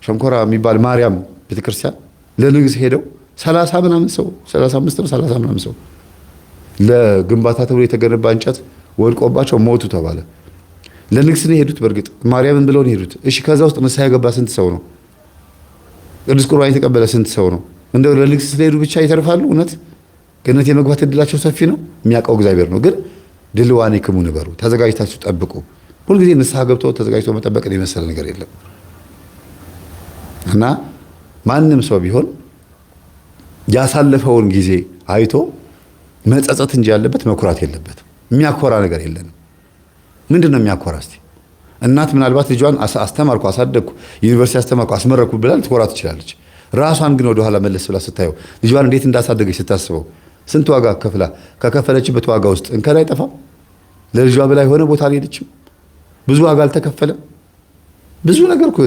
ሸንኮራ የሚባል ማርያም ቤተክርስቲያን ለንግስ ሄደው 30 ምናምን ሰው 35 ነው 30 ምናምን ሰው ለግንባታ ተብሎ የተገነባ እንጨት ወድቆባቸው ሞቱ ተባለ። ለንግስ ነው የሄዱት። በእርግጥ ማርያምን ብለው ነው የሄዱት። እሺ ከዛ ውስጥ ንስሐ የገባ ስንት ሰው ነው? ቅዱስ ቁርባን የተቀበለ ስንት ሰው ነው? እንደው ለንግስ ስለሄዱ ብቻ ይተርፋሉ? እውነት ገነት የመግባት እድላቸው ሰፊ ነው። የሚያውቀው እግዚአብሔር ነው። ግን ድልዋኔክሙ ንበሩ፣ ተዘጋጅታችሁ ጠብቁ። ሁልጊዜ ንስሐ ገብተው ተዘጋጅተው መጠበቅን የመሰለ ነገር የለም። እና ማንም ሰው ቢሆን ያሳለፈውን ጊዜ አይቶ መጸጸት እንጂ ያለበት መኩራት የለበትም። የሚያኮራ ነገር የለንም። ምንድን ነው የሚያኮራ? እስቲ እናት ምናልባት ልጇን አስተማርኩ፣ አሳደግኩ፣ ዩኒቨርሲቲ አስተማርኩ፣ አስመረኩ ብላ ልትኮራ ትችላለች። ራሷን ግን ወደኋላ መለስ ብላ ስታየው ልጇን እንዴት እንዳሳደገች ስታስበው ስንት ዋጋ ከፍላ ከከፈለችበት ዋጋ ውስጥ እንከን አይጠፋም? ለልጇ ብላ የሆነ ቦታ አልሄደችም? ብዙ ዋጋ አልተከፈለም? ብዙ ነገር እኮ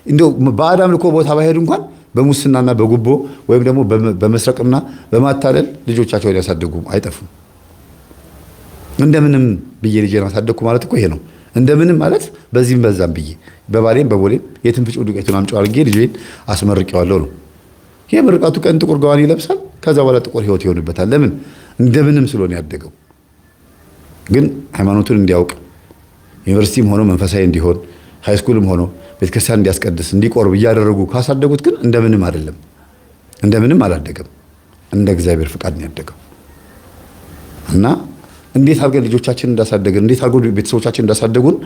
እንደው በአዳም ልኮ ቦታ ባይሄድ እንኳን በሙስናና በጉቦ ወይም ደግሞ በመስረቅና በማታለል ልጆቻቸውን ያሳደጉ አይጠፉም። እንደምንም ብዬ ልጄን አሳደግኩ ማለት እኮ ይሄ ነው። እንደምንም ማለት በዚህም በዛም ብዬ በባሌም በቦሌም የትም ፍጩ ዱቄቱን አምጪው አድርጌ ልጄን አስመርቄዋለሁ ነው። ይሄ ምርቃቱ ቀን ጥቁር ገዋን ይለብሳል። ከዛ በኋላ ጥቁር ህይወት ይሆንበታል። ለምን? እንደምንም ስለሆነ ያደገው። ግን ሃይማኖቱን እንዲያውቅ ዩኒቨርሲቲም ሆኖ መንፈሳዊ እንዲሆን ሃይስኩልም ሆኖ ቤተክርስቲያን እንዲያስቀድስ እንዲቆርብ እያደረጉ ካሳደጉት ግን እንደምንም አይደለም። እንደምንም አላደገም። እንደ እግዚአብሔር ፍቃድ ነው ያደገው። እና እንዴት አድርገን ልጆቻችን እንዳሳደገን እንዴት አድርገን ቤተሰቦቻችን እንዳሳደጉን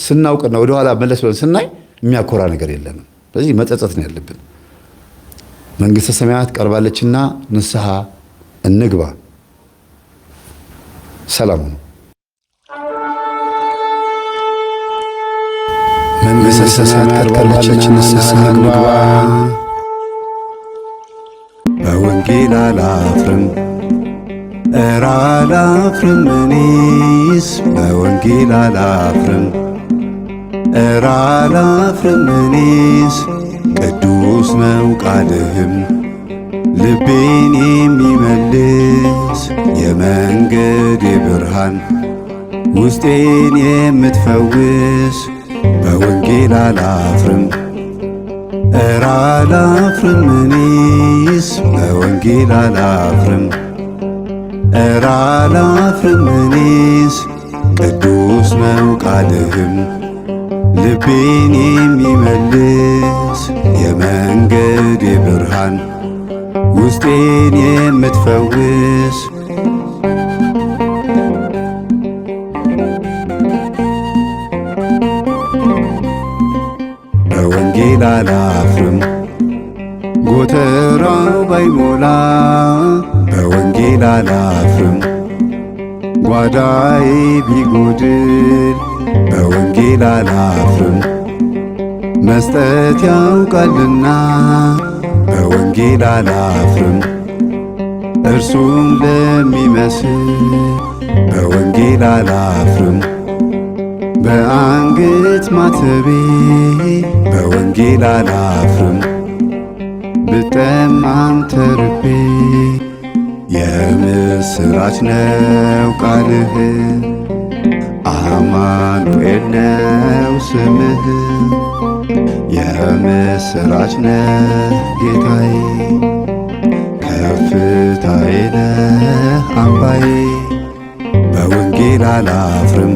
ስናውቅና ወደኋላ መለስ ብለን ስናይ የሚያኮራ ነገር የለንም። ስለዚህ መጸጸት ነው ያለብን። መንግስተ ሰማያት ቀርባለችና ንስሐ እንግባ። ሰላም ነው። መንግስተ ሰማያት ቀርባለችና ንስሐ እንግባ። በወንጌል አላፍርም ኧረ አላፍርም እኔስ በወንጌል አላፍርም ኧረ አላፍርም እኔስ ቅዱስ ነው ቃልህም ልቤን የሚመልስ የመንገድ ብርሃን ውስጤን የምትፈውስ በወንጌል አላፍርም ኧረ አላፍርም እኔስ በወንጌል አላፍርም ኧረ አላፍርም እኔስ ቅዱስ ነው ቃልህም ልቤን የሚመልስ የመንገድ ብርሃን ውስጤን የምትፈውስ በወንጌል አላፍርም ጎተራው ባይሞላ በወንጌል አላፍርም ጓዳዬ ቢጎድል በወንጌል አላፍርም መስጠት ያውቃልና በወንጌል አላፍርም እርሱም ለሚመስል በወንጌል አላፍርም በአንገት ማተቤ በወንጌል አላፍርም ብጠማም ተርቤ የምስራች ነው ቃልህ አማኑኤል ነው ስምህ የምስራች ነህ ጌታዬ ከፍታዬ ነህ አምባዬ በወንጌል አላፍርም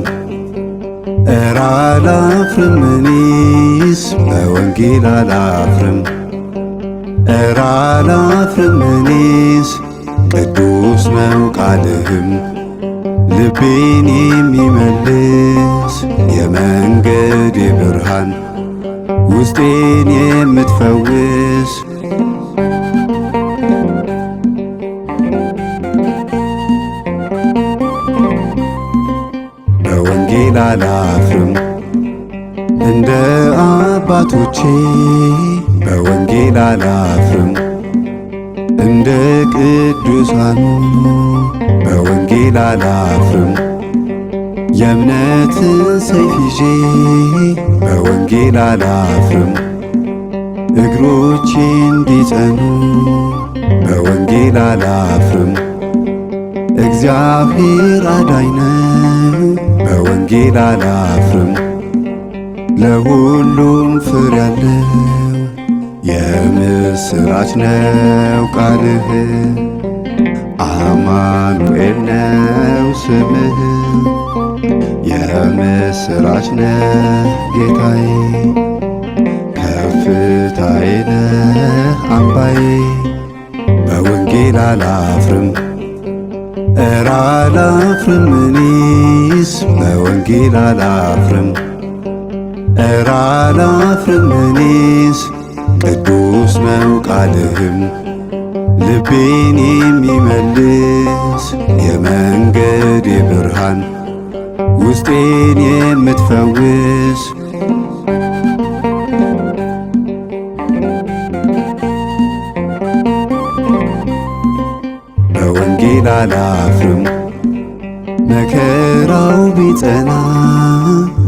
ኧረ አላፍርም እኔስ በወንጌል አላፍርም ኧረ አላፍርም እኔስ ቅዱስ ነው ቃልህም ልቤን የሚመልስ የመንገድ ብርሃን ውስጤን የምትፈውስ በወንጌል አላፍርም እንደ አባቶቼ በወንጌል አላፍርም እንደ ቅዱሳኑ በወንጌል አላፍርም የእምነትን ሰይፍ ይዤ በወንጌል አላፍርም እግሮቼ እንዲጸኑ በወንጌል አላፍርም እግዚአብሔር አዳኝ ነው በወንጌል አላፍርም ለሁሉም ፍሬ ያለው የምስራች ነው ቃልህ አማኑኤል ነው ስምህ የምስራች ነህ ጌታዬ ከፍታዬ ነህ አምባዬ በወንጌል አላፍርም ኧረ አላፍርም እኔስ በወንጌል አላፍርም ኧረ አላፍርም እኔስ ቅዱስ ነው ቃልህም ልቤን የሚመልስ የመንገዴ ብርሃን ውስጤን የምትፈውስ በወንጌል አላፍርም መከራው ቢጸና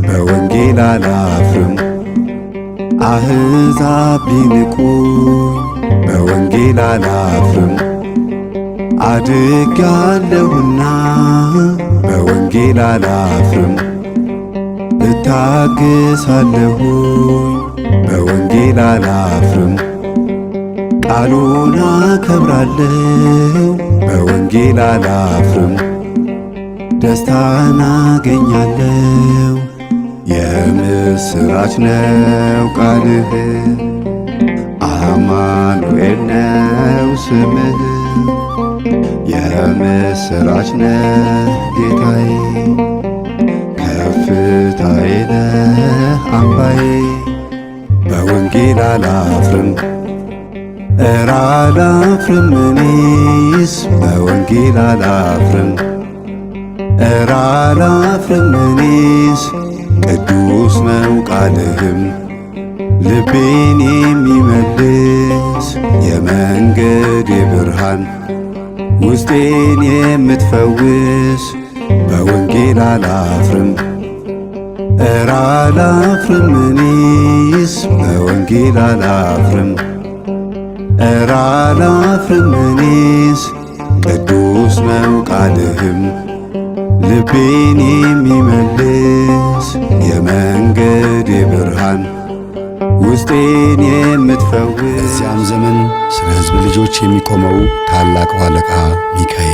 በወንጌል አላፍርም አሕዛብ ቢንቁኝ በወንጌል አላፍርም አድጌአለሁና በወንጌል አላፍርም እታገሳለሁኝ በወንጌል አላፍርም ቃሉን አከብራለሁ በወንጌል አላፍርም ደስታን አገኛለሁ የምስራች ነው ቃልህ አማኑኤል ነው ስምህ የምስራች ነህ ጌታዬ ከፍታዬ ነህ አምባዬ በወንጌል አላፍርም ኧረ አላፍርም እኔስ በወንጌል አላፍርም ኧረ አላፍርም እኔስ ቅዱስ ነው ቃልህም ልቤን የሚመልስ የመንገዴ ብርሃን ውስጤን የምትፈውስ በወንጌል አላፍርም ኧረ አላፍርም እኔስ በወንጌል አላፍርም ኧረ አላፍርም እኔስ ቅዱስ ነው ቃልህም ልቤን የሚመልስ የመንገዴ ብርሃን ውስጤን የምትፈውስ። በዚያም ዘመን ስለ ሕዝብ ልጆች የሚቆመው ታላቁ አለቃ ሚካኤል